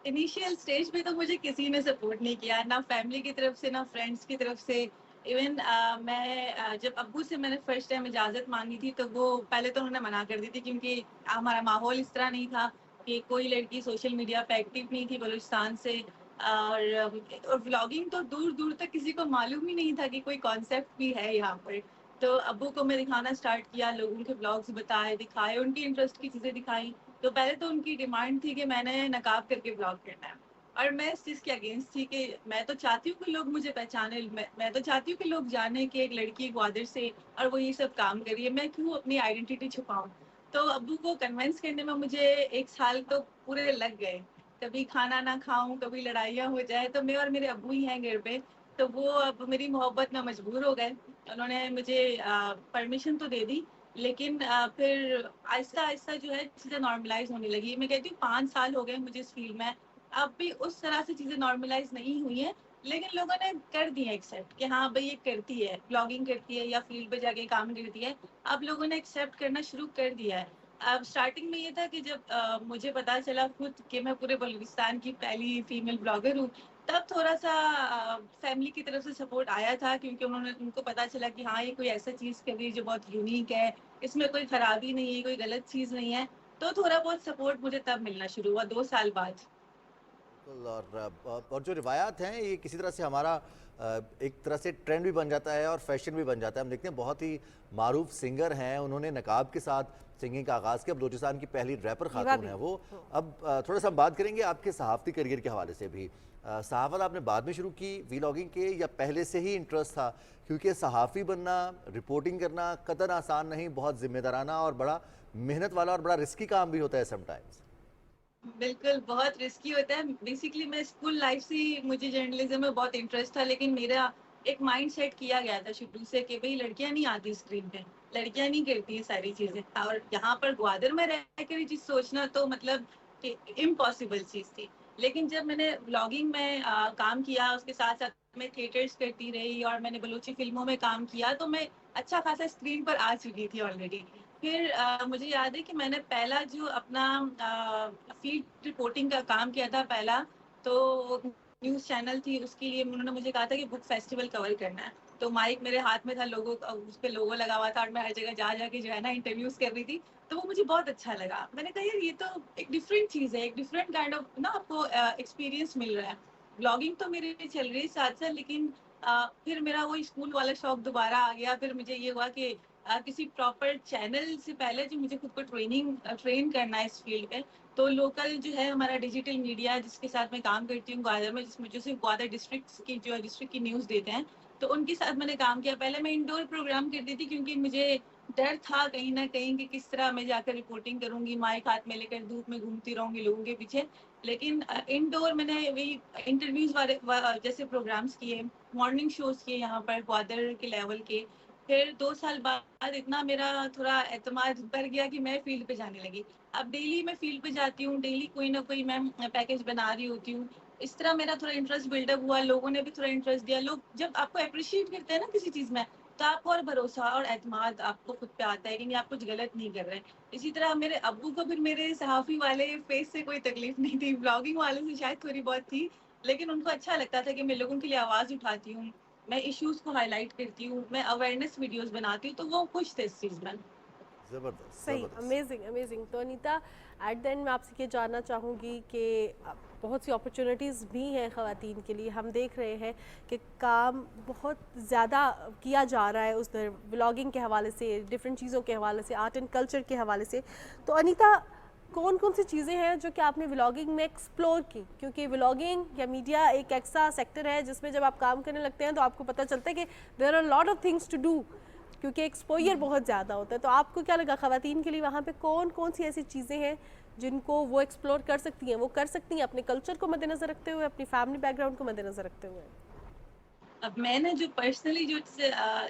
इनिशियल स्टेज पे तो मुझे किसी ने सपोर्ट नहीं किया, ना फैमिली की तरफ से ना फ्रेंड्स की तरफ से। इवन मैं जब अब्बू से मैंने फर्स्ट टाइम इजाज़त मांगी थी तो वो पहले तो उन्होंने मना कर दी थी, क्योंकि हमारा माहौल इस तरह नहीं था कि कोई लड़की सोशल मीडिया पे एक्टिव नहीं थी बलूचिस्तान से। और व्लॉगिंग तो दूर दूर तक किसी को मालूम ही नहीं था कि कोई कॉन्सेप्ट भी है यहाँ पर। तो अब्बू को मैं दिखाना स्टार्ट किया, लोगों के ब्लॉग्स बताए, दिखाए, उनकी इंटरेस्ट की चीज़ें दिखाई। तो पहले तो उनकी डिमांड थी कि मैंने नकाब करके ब्लॉग करना है, और मैं इस चीज़ के अगेंस्ट थी कि मैं तो चाहती हूँ कि लोग मुझे पहचाने, मैं तो चाहती हूँ कि लोग जाने कि एक लड़की ग्वादर से और वो ये सब काम कर रही है, मैं क्यों अपनी आइडेंटिटी छुपाऊँ। तो अब्बू को कन्विंस करने में मुझे 1 साल तो पूरे लग गए। कभी खाना ना खाऊं, कभी लड़ाइयाँ हो जाए, तो मैं और मेरे अब्बू ही हैं घर पे। तो वो अब मेरी मोहब्बत में मजबूर हो गए। उन्होंने मुझे परमिशन तो दे दी, लेकिन फिर आहिस्ता-आहिस्ता जो है चीज़ें नॉर्मलाइज़ होने लगी। मैं कहती हूँ 5 साल हो गए मुझे इस फ़ील्ड में, अब भी उस तरह से चीज़ें नॉर्मलाइज़ नहीं हुई हैं, लेकिन लोगों ने कर दी है एक्सेप्ट कि हाँ, भई ये करती है, ब्लॉगिंग करती है या फ़ील्ड पे जाके काम करती है। अब लोगों ने एक्सेप्ट करना शुरू कर दिया है। अब स्टार्टिंग में ये था कि जब मुझे पता चला खुद कि मैं पूरे बलूचिस्तान की पहली फीमेल ब्लॉगर हूँ, तब थोड़ा-सा फैमिली की तरफ से सपोर्ट आया था, क्योंकि उनको पता चला कि हाँ, ये कोई ऐसा चीज़ कर रही है जो बहुत यूनिक है, इसमें कोई खराबी नहीं है, कोई गलत चीज़ नहीं है। तो थोड़ा बहुत सपोर्ट मुझे तब मिलना शुरू हुआ 2 साल बाद। बिल्कुल। और जो रिवायात हैं ये किसी तरह से हमारा एक तरह से ट्रेंड भी बन जाता है और फैशन भी बन जाता है। हम देखते हैं बहुत ही मारूफ सिंगर हैं, उन्होंने नकाब के साथ सिंगिंग का आगाज़ किया। बलूचिस्तान की पहली रैपर खातून है वो। अब थोड़ा सा हम बात करेंगे आपके सहाफ़ती करियर के हवाले से भी। सहाफ़त आपने बाद में शुरू की व्लॉगिंग के, या पहले से ही इंटरेस्ट था? क्योंकि सहाफ़ी बनना, रिपोर्टिंग करना कतई आसान नहीं, बहुत जिम्मेदाराना और बड़ा मेहनत वाला और बड़ा रिस्की काम भी होता है समटाइम्स। बिल्कुल, बहुत रिस्की होता है। बेसिकली मैं स्कूल लाइफ से ही मुझे जर्नलिज़्म में बहुत इंटरेस्ट था, लेकिन मेरा एक माइंड सेट किया गया था शुरू से कि भई लड़कियाँ नहीं आती स्क्रीन पे, लड़कियाँ नहीं करती ये सारी चीज़ें। और यहाँ पर ग्वादर में रह कर ये चीज़ सोचना तो मतलब कि इम्पॉसिबल चीज़ थी। लेकिन जब मैंने व्लॉगिंग में काम किया, उसके साथ-साथ मैं थिएटर्स करती रही और मैंने बलूची फ़िल्मों में काम किया, तो मैं अच्छा खासा स्क्रीन पर आ चुकी थी ऑलरेडी। फिर मुझे याद है कि मैंने पहला जो अपना फील्ड रिपोर्टिंग का काम किया था पहला, तो न्यूज़ चैनल थी, उसके लिए उन्होंने मुझे कहा था कि बुक फेस्टिवल कवर करना है। तो माइक मेरे हाथ में था, लोगों का उस पे लोगो लगा हुआ था और मैं हर जगह जा के जो है ना इंटरव्यूज़ कर रही थी। तो वो मुझे बहुत अच्छा लगा। मैंने कहा यार ये तो एक डिफरेंट चीज़ है, एक डिफरेंट काइंड ऑफ ना आपको एक्सपीरियंस मिल रहा है। ब्लॉगिंग तो मेरी चल रही है साथ-साथ, लेकिन फिर मेरा वही स्कूल वाला शौक दोबारा आ गया। फिर मुझे ये हुआ कि किसी प्रॉपर चैनल से पहले जो मुझे खुद को ट्रेन करना है इस फील्ड में, तो लोकल जो है हमारा डिजिटल मीडिया जिसके साथ मैं काम करती हूँ ग्वादर में, जिसमें जो सिर्फ ग्वादर डिस्ट्रिक्ट की न्यूज़ देते हैं, तो उनके साथ मैंने काम किया। पहले मैं इंडोर प्रोग्राम करती थी क्योंकि मुझे डर था कहीं ना कहीं कि किस तरह मैं जाकर रिपोर्टिंग करूंगी, माइक हाथ में लेकर धूप में घूमती रहूंगी लोगों के पीछे। लेकिन इंडोर मैंने वही इंटरव्यूज जैसे प्रोग्राम्स किए, मॉर्निंग शोज किए यहाँ पर ग्वादर के लेवल के। फिर 2 साल बाद इतना मेरा थोड़ा एतमाद बढ़ गया कि मैं फील्ड पे जाने लगी। अब डेली मैं फील्ड पे जाती हूँ, डेली कोई ना कोई मैं पैकेज बना रही होती हूँ। इस तरह मेरा थोड़ा इंटरेस्ट बिल्डअप हुआ, लोगों ने भी थोड़ा इंटरेस्ट दिया। लोग जब आपको अप्रिशिएट करते हैं ना किसी चीज में, तो आपको और भरोसा और एतमाद आपको खुद पे आता है कि नहीं आप कुछ गलत नहीं कर रहे हैं। इसी तरह मेरे अब्बू को फिर मेरे सहाफी वाले फेस से कोई तकलीफ नहीं थी, ब्लॉगिंग वाले से शायद थोड़ी बहुत थी, लेकिन उनको अच्छा लगता था कि मैं लोगों के लिए आवाज उठाती हूँ, मैं इश्यूज को हाईलाइट करती हूँ, मैं अवेयरनेस वीडियोस बनाती हूँ, तो वो खुश थे इस चीज में। जबरदस्त सही, जबरदस्त। Amazing amazing. तो अनीता, एट द एंड मैं आपसे ये जानना चाहूँगी कि बहुत सी अपॉर्चुनिटीज़ भी हैं ख़वातीन के लिए। हम देख रहे हैं कि काम बहुत ज़्यादा किया जा रहा है उधर, व्लॉगिंग के हवाले से, डिफरेंट चीज़ों के हवाले से, आर्ट एंड कल्चर के हवाले से। तो अनीता, कौन कौन सी चीज़ें हैं जो कि आपने व्लॉगिंग में एक्सप्लोर की? क्योंकि व्लॉगिंग या मीडिया एक ऐसा सेक्टर है जिसमें जब आप काम करने लगते हैं तो आपको पता चलता है कि there are lot of things to do, क्योंकि एक्सपोजर बहुत ज़्यादा होता है। तो आपको क्या लगा ख़वातीन के लिए वहाँ पे कौन कौन सी ऐसी चीज़ें हैं जिनको वो एक्सप्लोर कर सकती हैं, वो कर सकती हैं अपने कल्चर को मद्देनज़र रखते हुए, अपनी फैमिली बैकग्राउंड को मद्देनज़र रखते हुए? अब मैंने जो पर्सनली जो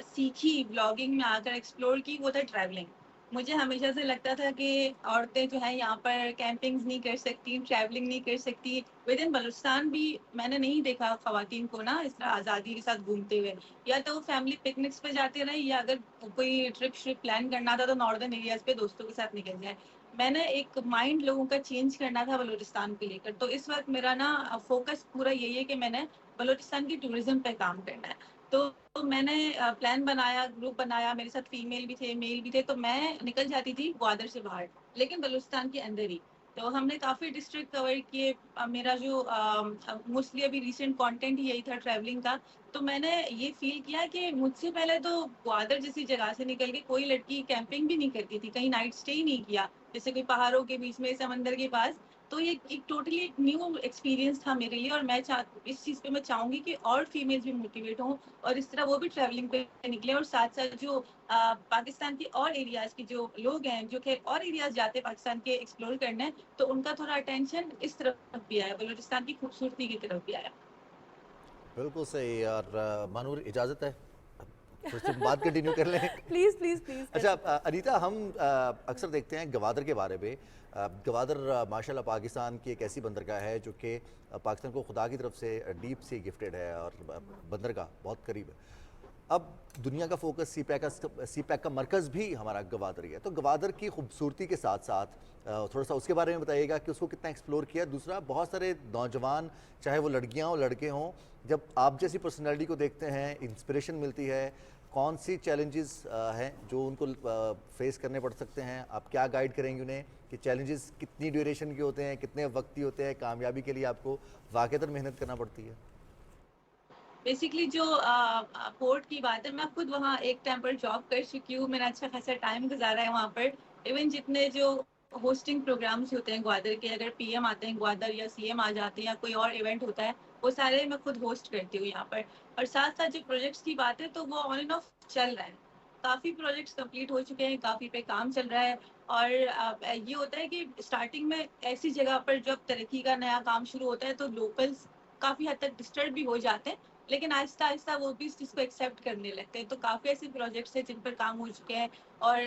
सीखी ब्लॉगिंग में आकर एक्सप्लोर की वो था ट्रैवलिंग। मुझे हमेशा से लगता था कि औरतें जो है यहाँ पर कैंपिंग्स नहीं कर सकती, ट्रैवलिंग नहीं कर सकती। विद इन बलूचिस्तान भी मैंने नहीं देखा खवातीन को ना इस तरह आज़ादी के साथ घूमते हुए। या तो वो फैमिली पिकनिक्स पे जाते रहे, या अगर कोई ट्रिप प्लान करना था तो नॉर्दर्न एरियाज पे दोस्तों के साथ निकल जाए। मैंने एक माइंड लोगों का चेंज करना था बलूचिस्तान को लेकर, तो इस वक्त मेरा ना फोकस पूरा यही है कि मैंने बलूचिस्तान की टूरिज्म पे काम करना है। तो मैंने प्लान बनाया, ग्रुप बनाया, मेरे साथ फीमेल भी थे, मेल भी थे, तो मैं निकल जाती थी ग्वादर से बाहर, लेकिन बलूचिस्तान के अंदर ही। तो हमने काफ़ी डिस्ट्रिक्ट कवर किए। मेरा जो मोस्टली अभी रिसेंट कंटेंट ही यही था ट्रैवलिंग का। तो मैंने ये फील किया कि मुझसे पहले तो ग्वादर जैसी जगह से निकल के कोई लड़की कैंपिंग भी नहीं करती थी, कहीं नाइट स्टे ही नहीं किया, जैसे कोई पहाड़ों के बीच में समंदर के पास। तो ये एक टोटली एक न्यू एक्सपीरियंस था मेरे लिए, और मैं इस चीज़ पे मैं चाहूँगी कि और फीमेल्स भी मोटिवेट हों और इस तरह वो भी ट्रैवलिंग पे निकले। और साथ साथ जो पाकिस्तान की और एरियाज के जो लोग हैं जो कि और एरियाज जाते हैं पाकिस्तान के एक्सप्लोर करने, तो उनका थोड़ा अटेंशन इस तरफ भी आया, बलूचिस्तान की खूबसूरती की तरफ भी आया। बिल्कुल सही। और मानूर, इजाज़त है कुछ दिन बाद कंटिन्यू कर लें? Please please please. अच्छा अनीता, हम अक्सर देखते हैं गवादर के बारे में। गवादर माशाल्लाह पाकिस्तान की एक ऐसी बंदरगाह है जो कि पाकिस्तान को खुदा की तरफ से डीप सी गिफ्टेड है और बंदरगाह बहुत करीब है। अब दुनिया का फोकस सी पैक का मरकज़ भी हमारा गवादर ही है। तो गवादर की खूबसूरती के साथ साथ थोड़ा सा उसके बारे में बताइएगा कि उसको कितना एक्सप्लोर किया। दूसरा, बहुत सारे नौजवान, चाहे वो लड़कियां हो लड़के हों, जब आप जैसी पर्सनैलिटी को देखते हैं इंस्पिरेशन मिलती है, कौन सी चैलेंजेस हैं जो उनको फेस करने पड़ सकते हैं? आप क्या गाइड करेंगे उन्हें कि चैलेंजेस कितनी ड्यूरेशन के होते हैं, कितने वक्ती होते हैं? कामयाबी के लिए आपको वाक़ईतन मेहनत करना पड़ती है। बेसिकली जो पोर्ट की बात है, मैं खुद वहाँ एक टाइम पर जॉब कर चुकी हूँ, मेरा अच्छा खासा टाइम गुजारा है वहाँ पर। इवन जितने जो होस्टिंग प्रोग्राम्स होते हैं ग्वादर के, अगर पीएम आते हैं ग्वादर या सीएम आ जाते हैं या कोई और इवेंट होता है, वो सारे मैं खुद होस्ट करती हूँ यहाँ पर। और साथ साथ जो प्रोजेक्ट्स की बात है, तो वो ऑन एंड ऑफ चल रहा है। काफ़ी प्रोजेक्ट्स कंप्लीट हो चुके हैं, काफ़ी पे काम चल रहा है। और ये होता है कि स्टार्टिंग में ऐसी जगह पर जब तरक्की का नया काम शुरू होता है तो लोकल्स काफ़ी हद तक डिस्टर्ब भी हो जाते हैं, लेकिन आहिस्ता आहिस्ता वो भी इस चीज़ को एक्सेप्ट करने लगते हैं। तो काफ़ी ऐसे प्रोजेक्ट्स हैं जिन पर काम हो चुके हैं, और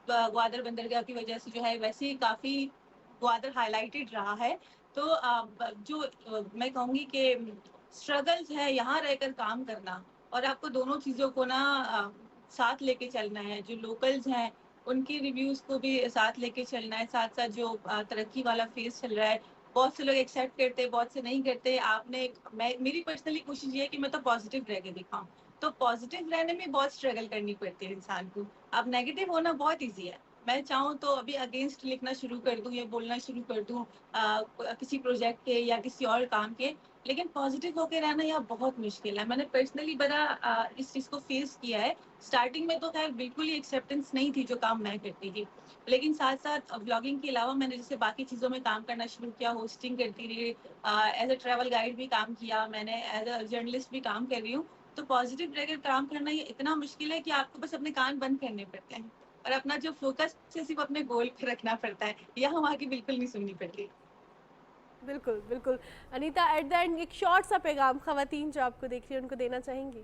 ग्वादर बंदरगाह की वजह से जो है वैसे ही काफ़ी ग्वादर हाईलाइटेड रहा है। तो जो मैं कहूँगी कि स्ट्रगल्स है यहाँ रहकर काम करना, और आपको दोनों चीज़ों को ना साथ लेके चलना है। जो लोकल्स हैं उनके रिव्यूज़ को भी साथ लेके चलना है, साथ साथ जो तरक्की वाला फेज चल रहा है, बहुत से लोग एक्सेप्ट करते हैं, बहुत से नहीं करते। मेरी पर्सनली कोशिश ये है कि मैं तो पॉजिटिव रह के दिखाऊं। तो पॉजिटिव रहने में बहुत स्ट्रगल करनी पड़ती है इंसान को। अब नेगेटिव होना बहुत इजी है। मैं चाहूँ तो अभी अगेंस्ट लिखना शुरू कर दूं या बोलना शुरू कर दूं किसी प्रोजेक्ट के या किसी और काम के, लेकिन पॉजिटिव होकर रहना यह बहुत मुश्किल है। मैंने पर्सनली बड़ा इस चीज़ को फेस किया है। स्टार्टिंग में तो खैर बिल्कुल ही एक्सेप्टेंस नहीं थी जो काम मैं करती थी, लेकिन साथ साथ व्लॉगिंग के अलावा मैंने जैसे बाकी चीज़ों में काम करना शुरू किया, होस्टिंग करती रही, एज अ ट्रैवल गाइड भी काम किया मैंने, एज अ जर्नलिस्ट भी काम कर रही हूँ। तो पॉजिटिव रहकर काम करना ये इतना मुश्किल है कि आपको बस अपने कान बंद करने पड़ते हैं और अपना जो फोकस है सिर्फ अपने गोल पे रखना पड़ता है, या वहाँ की बिल्कुल नहीं सुननी पड़ती। बिल्कुल, बिल्कुल। अनीता, एट द एंड एक शॉर्ट सा पैगाम ख़वातीन जो आपको देख रही हैं उनको देना चाहेंगी?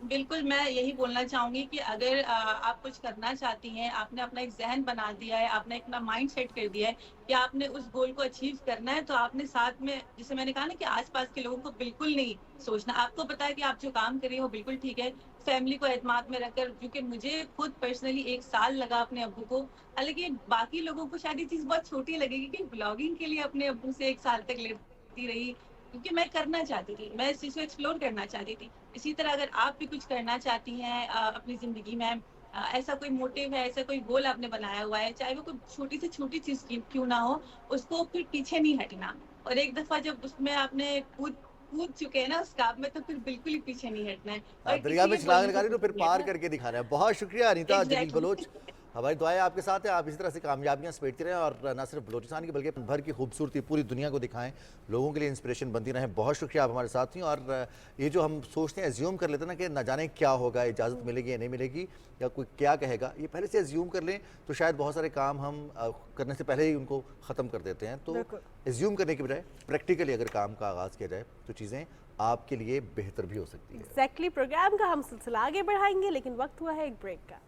बिल्कुल, मैं यही बोलना चाहूँगी कि अगर आप कुछ करना चाहती हैं, आपने अपना एक ज़हन बना दिया है, आपने अपना माइंड सेट कर दिया है कि आपने उस गोल को अचीव करना है, तो आपने साथ में, जैसे मैंने कहा ना, कि आस-पास के लोगों को बिल्कुल नहीं सोचना। आपको पता है कि आप जो काम कर रही हो बिल्कुल ठीक है, फैमिली को एतमाद में रखकर, क्योंकि मुझे खुद पर्सनली 1 साल लगा अपने अब्बू को, हालाँकि बाकी लोगों को शायद ये चीज़ बहुत छोटी लगेगी कि ब्लॉगिंग के लिए अपने अब्बू से 1 साल तक लड़ती रही, क्योंकि मैं करना चाहती थी, मैं इस चीज़ को एक्सप्लोर करना चाहती थी। इसी तरह अगर आप भी कुछ करना चाहती हैं अपनी ज़िंदगी में, ऐसा कोई मोटिव है, ऐसा कोई गोल आपने बनाया हुआ है, चाहे वो कोई छोटी से छोटी चीज़ क्यों ना हो, उसको फिर पीछे नहीं हटना। और एक दफ़ा जब उसमें आपने कूद कूद चुके हैं ना उस काम में, तो फिर बिल्कुल ही पीछे नहीं हटना है और दरिया किसी में के छलांग बोलने लगा से रही तो कुछ फिर नहीं पार है। करके दिखाना है। बहुत शुक्रिया अनीता जलील बलोच। एग्ज़ैक्टली। हमारी दुआएं आपके साथ हैं, आप इसी तरह से कामयाबियां समेटते रहें और न सिर्फ बलूचिस्तान की बल्कि भर की खूबसूरती पूरी दुनिया को दिखाएं, लोगों के लिए इंस्पिरेशन बनती रहें। बहुत शुक्रिया, आप हमारे साथ थी। और ये जो हम सोचते हैं, एज्यूम कर लेते हैं ना कि न जाने क्या होगा, इजाज़त मिलेगी या नहीं मिलेगी, या कोई क्या कहेगा, ये पहले से एज्यूम कर लें तो शायद बहुत सारे काम हम करने से पहले ही उनको ख़त्म कर देते हैं। तो बिल्कुल। एज्यूम करने की बजाय प्रैक्टिकली अगर काम का आगाज़ किया जाए तो चीज़ें आपके लिए बेहतर भी हो सकती है। एग्जैक्टली, प्रोग्राम का हम सिलसिला आगे बढ़ाएंगे, लेकिन वक्त हुआ है एक ब्रेक का।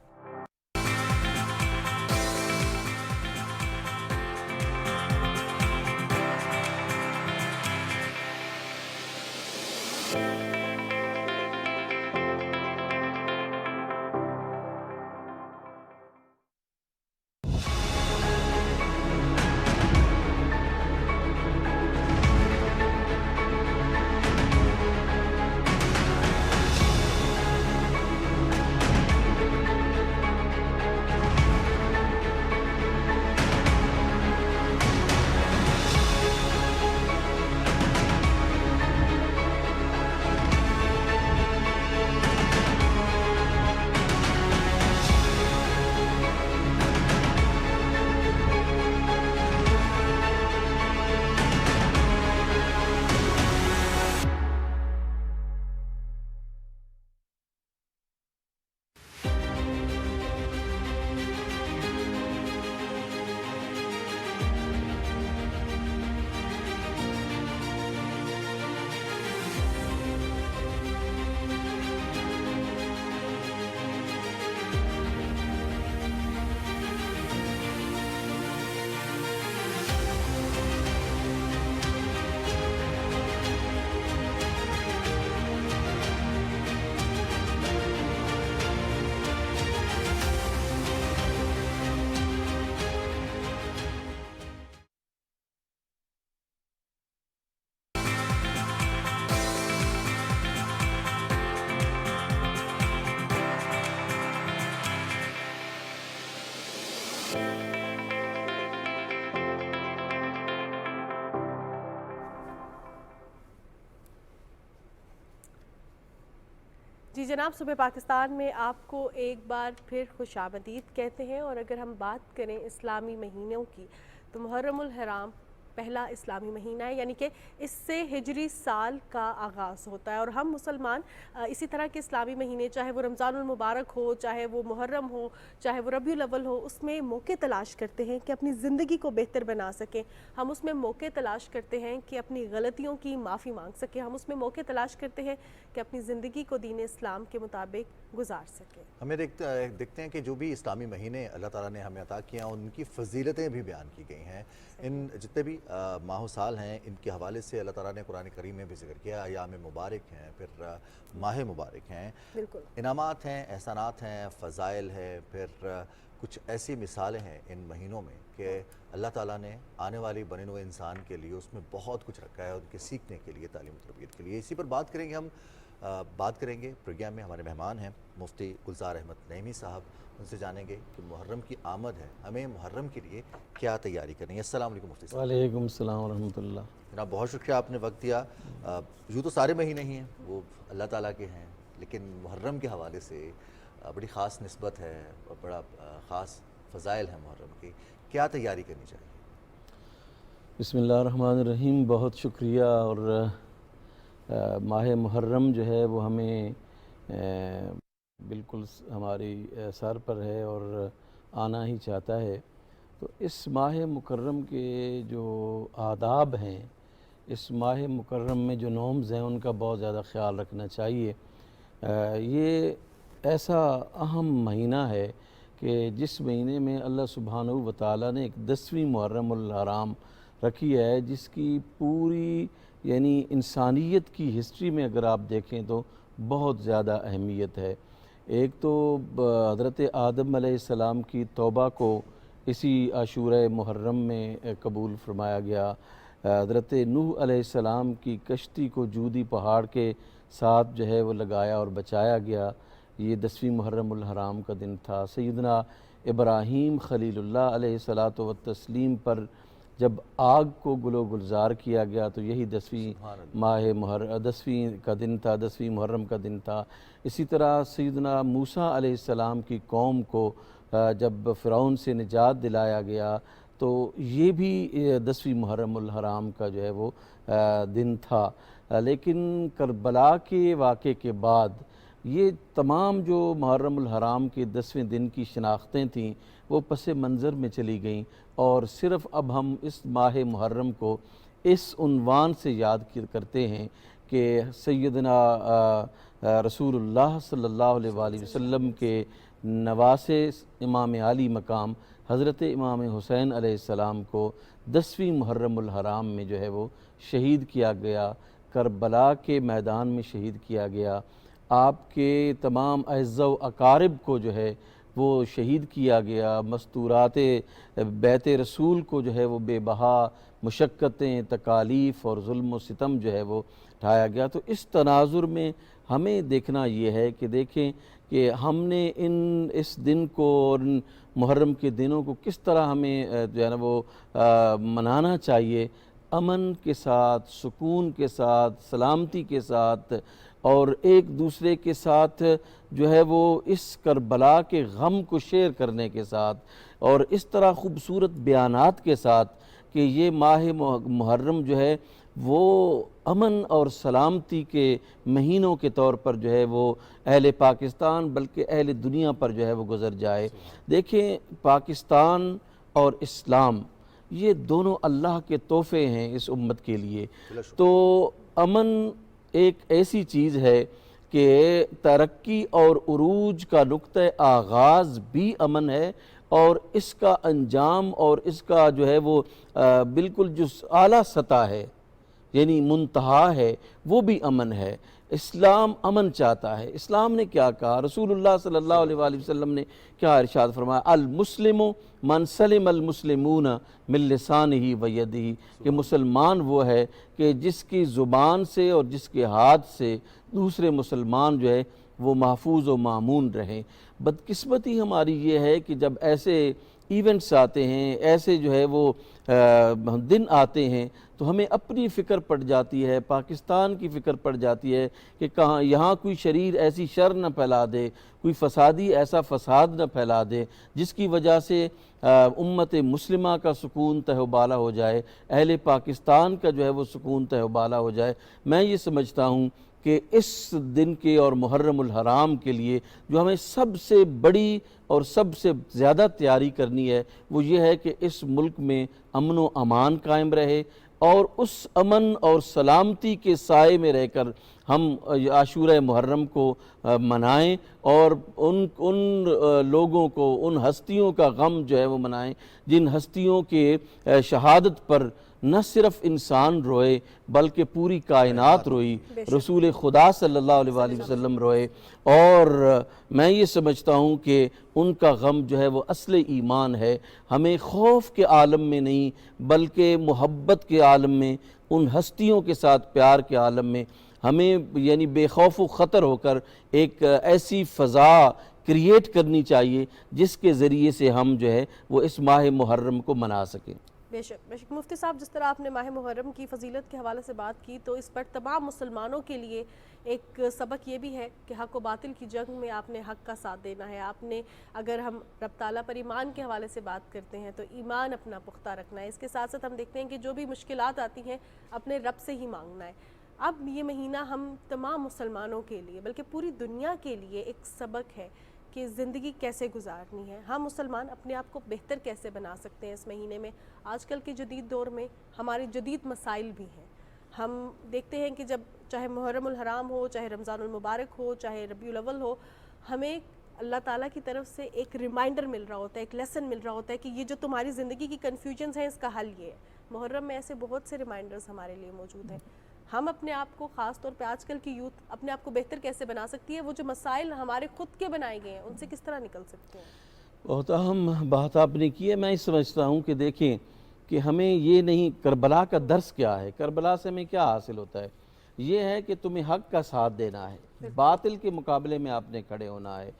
जी जनाब, सुबह पाकिस्तान में आपको एक बार फिर खुशामदीद कहते हैं। और अगर हम बात करें इस्लामी महीनों की, तो मुहर्रमुल हराम पहला इस्लामी महीना है, यानी कि इससे हिजरी साल का आगाज़ होता है। और हम मुसलमान इसी तरह के इस्लामी महीने, चाहे वो रमज़ानुल मुबारक हो, चाहे वो मुहर्रम हो, चाहे वो रबीउल अव्वल हो, उसमें मौके तलाश करते हैं कि अपनी ज़िंदगी को बेहतर बना सकें। हम उसमें मौके तलाश करते हैं कि अपनी गलतियों की माफ़ी मांग सकें। हम उसमें मौके तलाश करते हैं कि अपनी ज़िंदगी को दीन इस्लाम के मुताबिक गुजार सकें। हमें देखते हैं कि जो भी इस्लामी महीने अल्लाह ताला ने हमें अता किए हैं, उनकी फ़जीलतें भी बयान की गई हैं। इन जितने भी माह साल हैं, इनके हवाले से अल्लाह ताला ने कुरान करीम में भी जिक्र किया। अयाम मुबारक हैं, फिर माह मुबारक हैं, बिल्कुल, इनामात हैं, एहसानात हैं, फ़ज़ाइल हैं, फिर कुछ ऐसी मिसालें हैं इन महीनों में कि अल्लाह ताला ने आने वाली बने हुए इंसान के लिए उसमें बहुत कुछ रखा है, उनके सीखने के लिए, तालीम तरबियत के लिए। इसी पर बात करेंगे हम बात करेंगे प्रोग्राम में, हमारे मेहमान हैं मुफ्ती गुलजार अहमद नईमी साहब, उनसे जानेंगे कि मुहर्रम की आमद है, हमें मुहर्रम के लिए क्या तैयारी करनी है। अस्सलाम वालेकुम मुफ्ती साहब। वालेकुम सलाम व रहमतुल्लाह। जनाब बहुत शुक्रिया, आपने वक्त दिया। यूँ तो सारे महीने ही हैं वो अल्लाह ताला के हैं, लेकिन मुहर्रम के हवाले से बड़ी ख़ास निस्बत है, बड़ा ख़ास फ़ज़ाइल है मुहर्रम की, क्या तैयारी करनी चाहिए? बिस्मिल्लाहिर्रहमानिर्रहीम। बहुत शुक्रिया। और माह मुहर्रम जो है वो हमें बिल्कुल हमारी सर पर है और आना ही चाहता है। तो इस माह मुकर्रम के जो आदाब हैं, इस माह मुकर्रम में जो नॉर्म्स हैं, उनका बहुत ज़्यादा ख़्याल रखना चाहिए। ये ऐसा अहम महीना है कि जिस महीने में अल्लाह सुब्हानहू व तआला ने एक 10वीं मुहर्रमुल हराम रखी है, जिसकी पूरी यानी इंसानियत की हिस्ट्री में अगर आप देखें तो बहुत ज़्यादा अहमियत है। एक तो हज़रत आदम अलैहिस्सलाम की तौबा को इसी आशूरा मुहर्रम में कबूल फरमाया गया। हज़रत नूह अलैहिस्सलाम की कश्ती को जूदी पहाड़ के साथ जो है वो लगाया और बचाया गया, ये 10वीं मुहर्रमुल हराम का दिन था। सैयदना इब्राहीम खलीलुल्लाह अलैहिस्सलातु व तस्लीम पर जब आग को गुलो गुलजार किया गया तो यही 10वीं माह 10वीं का दिन था, 10वीं मुहर्रम का दिन था। इसी तरह सैयदना मूसा अलैहिस्सलाम की कौम को जब फ़िरौन से निजात दिलाया गया तो ये भी 10वीं मुहर्रमुल हराम का जो है वो दिन था। लेकिन करबला के वाक़े के बाद ये तमाम जो मुहर्रमुल हराम के 10वें दिन की शनाख्तें थीं वो पस मंज़र में चली गईं, और सिर्फ़ अब हम इस माह मुहर्रम को इस उन्वान से याद करते हैं कि सैयदना रसूलुल्लाह सल्लल्लाहु अलैहि वसल्लम के नवासे इमाम आली मकाम हज़रत इमाम हुसैन अलैहिस्सलाम को 10वीं मुहर्रमुल हराम में जो है वो शहीद किया गया, करबला के मैदान में शहीद किया गया। आपके तमाम अज़्ज़ा व अकारिब को जो है वो शहीद किया गया। मस्तूरात बैत रसूल को जो है वो बेबहा मुशक्क़तें, तकालीफ़ और जुल्म व सितम जो है वो ढाया गया। तो इस तनाजुर में हमें देखना ये है कि देखें कि हमने इस दिन को और इन मुहर्रम के दिनों को किस तरह हमें जो है ना वो मनाना चाहिए, अमन के साथ, सुकून के साथ, सलामती के साथ, और एक दूसरे के साथ जो है वो इस करबला के गम को शेयर करने के साथ, और इस तरह ख़ूबसूरत बयानात के साथ कि ये माह मुहर्रम जो है वो अमन और सलामती के महीनों के तौर पर जो है वो अहले पाकिस्तान बल्कि अहले दुनिया पर जो है वो गुज़र जाए। देखें, पाकिस्तान और इस्लाम ये दोनों अल्लाह के तोहफ़े हैं इस उम्मत के लिए। तो अमन एक ऐसी चीज़ है कि तरक्की और उरूज का नुक्ता आगाज़ भी अमन है, और इसका अंजाम और इसका जो है वो बिल्कुल जो आला सतह है यानी मुंतहा है वो भी अमन है। इस्लाम अमन चाहता है। इस्लाम ने क्या कहा, रसूलुल्लाह सल्लल्लाहु अलैहि वसल्लम ने क्या इरशाद फरमाया, अल मुस्लिमु मन सलिम अल मुस्लिमून मिन लिसानिही व यदिही, कि मुसलमान वो है कि जिसकी ज़ुबान से और जिसके हाथ से दूसरे मुसलमान जो है वो महफूज व मामून रहें। बदकिस्मती हमारी ये है कि जब ऐसे इवेंट्स आते हैं, ऐसे जो है वो दिन आते हैं, तो हमें अपनी फ़िक्र पड़ जाती है, पाकिस्तान की फ़िक्र पड़ जाती है कि कहाँ यहाँ कोई शरीर ऐसी शर न फैला दे, कोई फसादी ऐसा फसाद न फैला दे जिसकी वजह से उम्मत मुस्लिमा का सुकून तहबाला हो जाए, अहले पाकिस्तान का जो है वो सुकून तहबाला हो जाए। मैं ये समझता हूँ कि इस दिन के और मुहर्रमुल हराम के लिए जो हमें सबसे बड़ी और सबसे ज़्यादा तैयारी करनी है वो ये है कि इस मुल्क में अमन व अमान कायम रहे, और उस अमन और सलामती के साए में रहकर हम आशूरा मुहर्रम को मनाएं, और उन लोगों को, उन हस्तियों का गम जो है वो मनाएं जिन हस्तियों के शहादत पर न सिर्फ इंसान रोए बल्कि पूरी कायनात रोई, रसूल खुदा सल्लल्लाहु अलैहि वसल्लम रोए। और मैं ये समझता हूँ कि उनका गम जो है वो असले ईमान है। हमें खौफ के आलम में नहीं बल्कि मोहब्बत के आलम में, उन हस्तियों के साथ प्यार के आलम में हमें यानी बेखौफ व ख़तर होकर एक ऐसी फ़ज़ा क्रिएट करनी चाहिए जिसके ज़रिए से हम जो है वो इस माह मुहर्रम को मना सकें। बेशक बेशक। मुफ्ती साहब, जिस तरह आपने माह मुहर्रम की फजीलत के हवाले से बात की, तो इस पर तमाम मुसलमानों के लिए एक सबक ये भी है कि हक़ व बातिल की जंग में आपने हक़ का साथ देना है। आपने, अगर हम रब ताला पर ईमान के हवाले से बात करते हैं तो ईमान अपना पुख्ता रखना है। इसके साथ साथ हम देखते हैं कि जो भी मुश्किलात आती हैं अपने रब से ही मांगना है। अब ये महीना हम तमाम मुसलमानों के लिए, बल्कि पूरी दुनिया के लिए एक सबक है कि ज़िंदगी कैसे गुजारनी है। हम मुसलमान अपने आप को बेहतर कैसे बना सकते हैं इस महीने में। आजकल के जदीद दौर में हमारे जदीद मसाइल भी हैं। हम देखते हैं कि जब चाहे मुहर्रमुल हराम हो, चाहे रमज़ानुल मुबारक हो, चाहे रबीउल अव्वल हो, हमें अल्लाह ताला की तरफ से एक रिमाइंडर मिल रहा होता है, एक लेसन मिल रहा होता है कि ये जो तुम्हारी ज़िंदगी की कन्फ्यूजन्स हैं इसका हल ये है। मुहर्रम में ऐसे बहुत से रिमाइंडर्स हमारे लिए मौजूद हैं। हम अपने आप को, ख़ास तौर पे आजकल की यूथ अपने आप को बेहतर कैसे बना सकती है, वो जो मसाइल हमारे खुद के बनाए गए हैं उनसे किस तरह निकल सकते हैं? बहुत अहम बात आपने की है। मैं ये समझता हूँ कि देखें कि हमें ये नहीं, करबला का दर्स क्या है, करबला से हमें क्या हासिल होता है, ये है कि तुम्हें हक़ का साथ देना है, बातिल के मुकाबले में आपने खड़े होना है,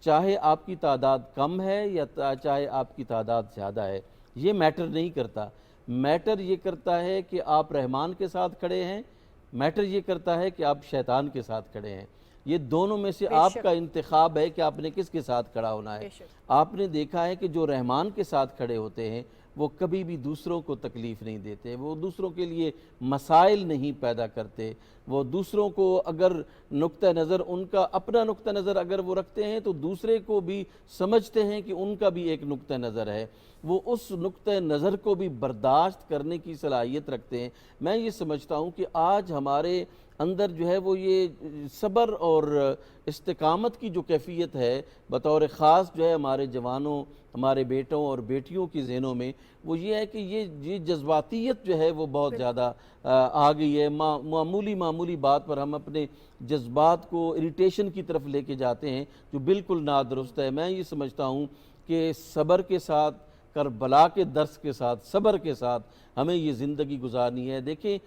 चाहे आपकी तादाद कम है या चाहे आपकी तादाद ज़्यादा है, ये मैटर नहीं करता। मैटर ये करता है कि आप रहमान के साथ खड़े हैं, मैटर ये करता है कि आप शैतान के साथ खड़े हैं। ये दोनों में से आपका इंतखाब है कि आपने किसके साथ खड़ा होना है। आपने देखा है कि जो रहमान के साथ खड़े होते हैं वो कभी भी दूसरों को तकलीफ़ नहीं देते, वो दूसरों के लिए मसाइल नहीं पैदा करते, वो दूसरों को अगर नुक्ता नज़र, उनका अपना नुक्ता नज़र अगर वो रखते हैं तो दूसरे को भी समझते हैं कि उनका भी एक नुक्ता नज़र है, वो उस नुक्ता नज़र को भी बर्दाश्त करने की सलाहियत रखते हैं। मैं ये समझता हूँ कि आज हमारे अंदर जो है वो ये सब्र और इस्तिकामत की जो कैफियत है बतौर ख़ास जो है हमारे जवानों, हमारे बेटों और बेटियों की ज़हनों में, वो ये है कि ये जज्बातियत जो है वो बहुत ज़्यादा आ गई है। मामूली बात पर हम अपने जज्बात को इरिटेशन की तरफ लेके जाते हैं जो बिल्कुल नादुरुस्त है। मैं ये समझता हूँ कि सब्र के साथ, करबला के दर्स के साथ, सब्र के साथ हमें ये ज़िंदगी गुजारनी है। देखें,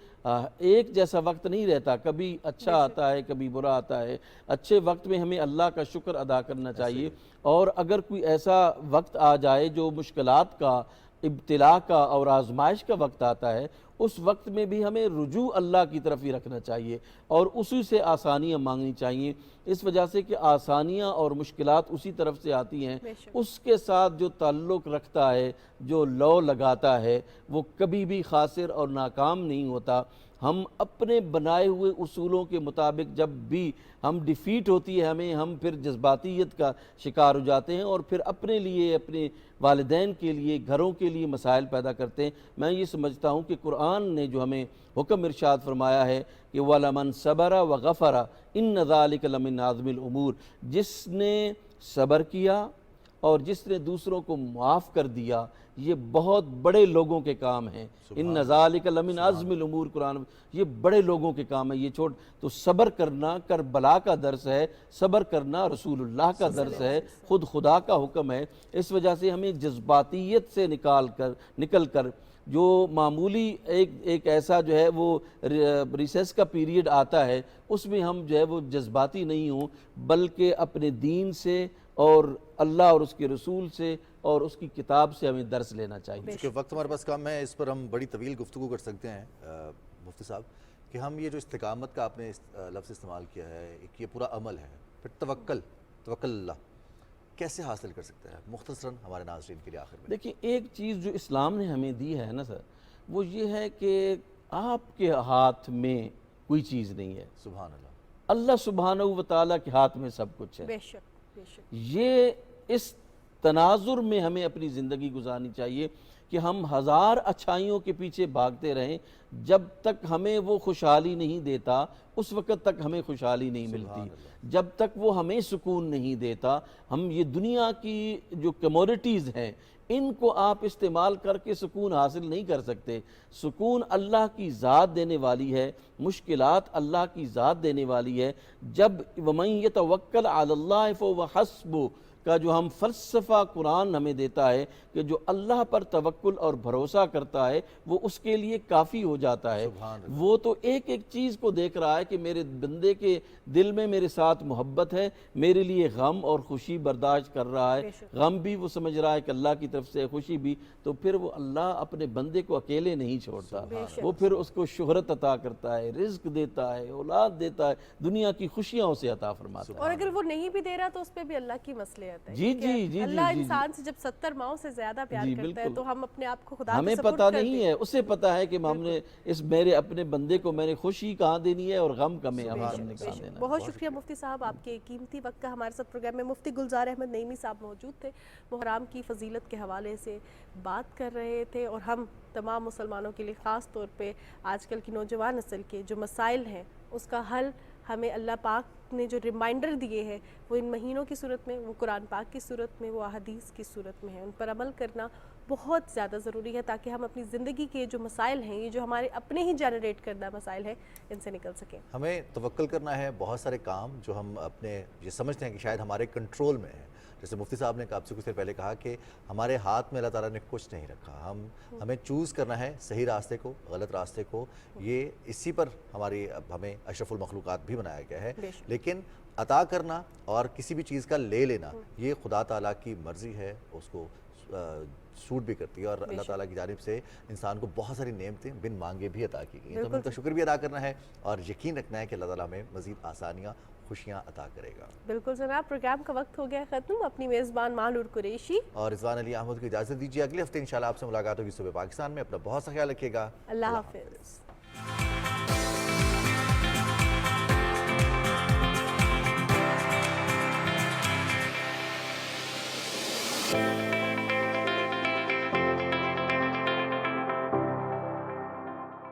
एक जैसा वक्त नहीं रहता, कभी अच्छा आता है, कभी बुरा आता है। अच्छे वक्त में हमें अल्लाह का शुक्र अदा करना चाहिए, और अगर कोई ऐसा वक्त आ जाए जो मुश्किलात का, इब्तिला का और आजमाइश का वक्त आता है, उस वक्त में भी हमें रुजू अल्लाह की तरफ ही रखना चाहिए और उसी से आसानियाँ मांगनी चाहिए। इस वजह से कि आसानियाँ और मुश्किलात उसी तरफ से आती हैं, उसके साथ जो ताल्लुक़ रखता है, जो लौ लगाता है, वो कभी भी खासिर और नाकाम नहीं होता। हम अपने बनाए हुए उसूलों के मुताबिक जब भी हम डिफ़ीट होती है हमें, हम फिर जज्बातियत का शिकार हो जाते हैं और फिर अपने लिए, अपने वालिदैन के लिए, घरों के लिए मसाइल पैदा करते हैं। मैं ये समझता हूँ कि कुरान ने जो हमें हुक्म इरशाद फरमाया है कि वलमन सबरा व गफ़रा इन्न ज़ालिका लमिन आज़मिल उमूर, जिसने सब्र किया और जिसने दूसरों को माफ़ कर दिया, ये बहुत बड़े लोगों के काम हैं। इन ज़ालिका लमिन आज़मिल उमूर, कुरान, ये बड़े लोगों के काम है। ये छोड़, तो सब्र करना करबला का दर्स है, सब्र करना रसूलुल्लाह का दर्स है, खुद खुदा का हुक्म है। इस वजह से हमें जज्बातियत से निकल कर जो मामूली एक ऐसा जो है वो रिसेस का पीरियड आता है, उसमें हम जो है वो जज्बाती नहीं हों, बल्कि अपने दीन से और अल्लाह और उसके रसूल से और उसकी किताब से हमें दर्स लेना चाहिए। क्योंकि वक्त हमारे पास कम है, इस पर हम बड़ी तवील गुफ्तगू कर सकते हैं मुफ्ती साहब, कि हम ये जो इस्तिकामत का आपने लफ्ज़ इस्तेमाल किया है, एक ये पूरा अमल है, फिर तवक्कल अल्लाह कैसे हासिल कर सकते हैं मुख्तसरन हमारे नाज़रीन के लिए आखिर में? देखिए, एक चीज़ जो इस्लाम ने हमें दी है ना सर, वो ये है कि आपके हाथ में कोई चीज़ नहीं है, सुभान अल्लाह, अल्लाह सुब्हानहू व तआला के हाथ में सब कुछ है। बेशक बेशक। ये इस तनाजुर में हमें अपनी ज़िंदगी गुजारनी चाहिए कि हम हज़ार अच्छाइयों के पीछे भागते रहें, जब तक हमें वो खुशहाली नहीं देता उस वक़्त तक हमें खुशहाली नहीं मिलती, जब तक वो हमें सुकून नहीं देता। हम ये दुनिया की जो कमोडिटीज़ हैं इनको आप इस्तेमाल करके सुकून हासिल नहीं कर सकते। सुकून अल्लाह की ज़ात देने वाली है, मुश्किलात अल्लाह की ज़ात देने वाली है। जब वमन यतवक्कल अलल्लाह फहुव हस्बुह, का जो हम फ़लसफ़ा कुरान हमें देता है कि जो अल्लाह पर तवक्कुल और भरोसा करता है वो उसके लिए काफ़ी हो जाता है। वो तो एक एक चीज़ को देख रहा है कि मेरे बंदे के दिल में मेरे साथ मोहब्बत है, मेरे लिए गम और खुशी बर्दाश्त कर रहा है, गम भी वो समझ रहा है कि अल्लाह की तरफ से, खुशी भी, तो फिर वो अल्लाह अपने बंदे को अकेले नहीं छोड़ता, वो फिर उसको शोहरत अता करता है, रिज्क देता है, औलाद देता है, दुनिया की खुशियाँ उसे अता फरमाता है। और अगर वो नहीं भी दे रहा तो उस पे भी अल्लाह की मसलियत है। जी ठीक है? जी जी अल्लाह जी, इंसान से जब 70 माओ से ज्यादा प्यार जी, करता है बिल्कुल। तो हम अपने आप को खुदा पे हमें सपुर्द पता कर नहीं दें। है, उसे पता है कि हमने इस मेरे अपने बंदे को मैंने खुशी कहाँ देनी है और गम कमें हमने कहाँ देना है। बहुत शुक्रिया मुफ्ती साहब, आपके कीमती वक्त का हमारे साथ प्रोग्राम में मुफ्ती गुलजार अहमद नईमी साहब मौजूद थे। मुहर्रम की फजीलत के हवाले से बात कर रहे थे और हम तमाम मुसलमानों के लिए ख़ास तौर पे आजकल की नौजवान नस्ल के जो मसाइल हैं उसका हल हमें अल्लाह पाक ने जो रिमाइंडर दिए हैं वो इन महीनों की सूरत में, वो कुरान पाक की सूरत में, वो अहदीस की सूरत में है, उन पर अमल करना बहुत ज़्यादा ज़रूरी है ताकि हम अपनी ज़िंदगी के जो मसाइल हैं, ये जो हमारे अपने ही जनरेट करदा मसाइल हैं, इनसे निकल सकें। हमें तवक्कुल करना है, बहुत सारे काम जो हम अपने ये समझते हैं कि शायद हमारे कंट्रोल में है। जैसे मुफ्ती साहब ने आपसे कुछ देर पहले कहा कि हमारे हाथ में अल्लाह ताला ने कुछ नहीं रखा, हमें चूज़ करना है सही रास्ते को, गलत रास्ते को। ये इसी पर हमें अशरफुल मखलूक़ात भी बनाया गया है। लेकिन अता करना और किसी भी चीज़ का ले लेना ये खुदा ताला की मर्ज़ी है, उसको सूट भी करती है और अल्लाह ताला की जानिब से इंसान को बहुत सारी नेमतें बिन मांगे भी अता की गई हैं। तो हमें उनका शुक्र भी अदा करना है और यकीन रखना है कि अल्लाह ताला हमें मज़ीद आसानियाँ, खुशियाँ अता करेगा। बिल्कुल जनाब, प्रोग्राम का वक्त हो गया ख़त्म। अपनी मेज़बान मानूर कुरैशी और रिजवान अली अहमद को इजाज़त दीजिए। अगले हफ्ते इंशाल्लाह आपसे मुलाकात होगी सुबह पाकिस्तान में। अपना बहुत सा ख्याल रखिएगा। अल्लाह हाफ़िज़।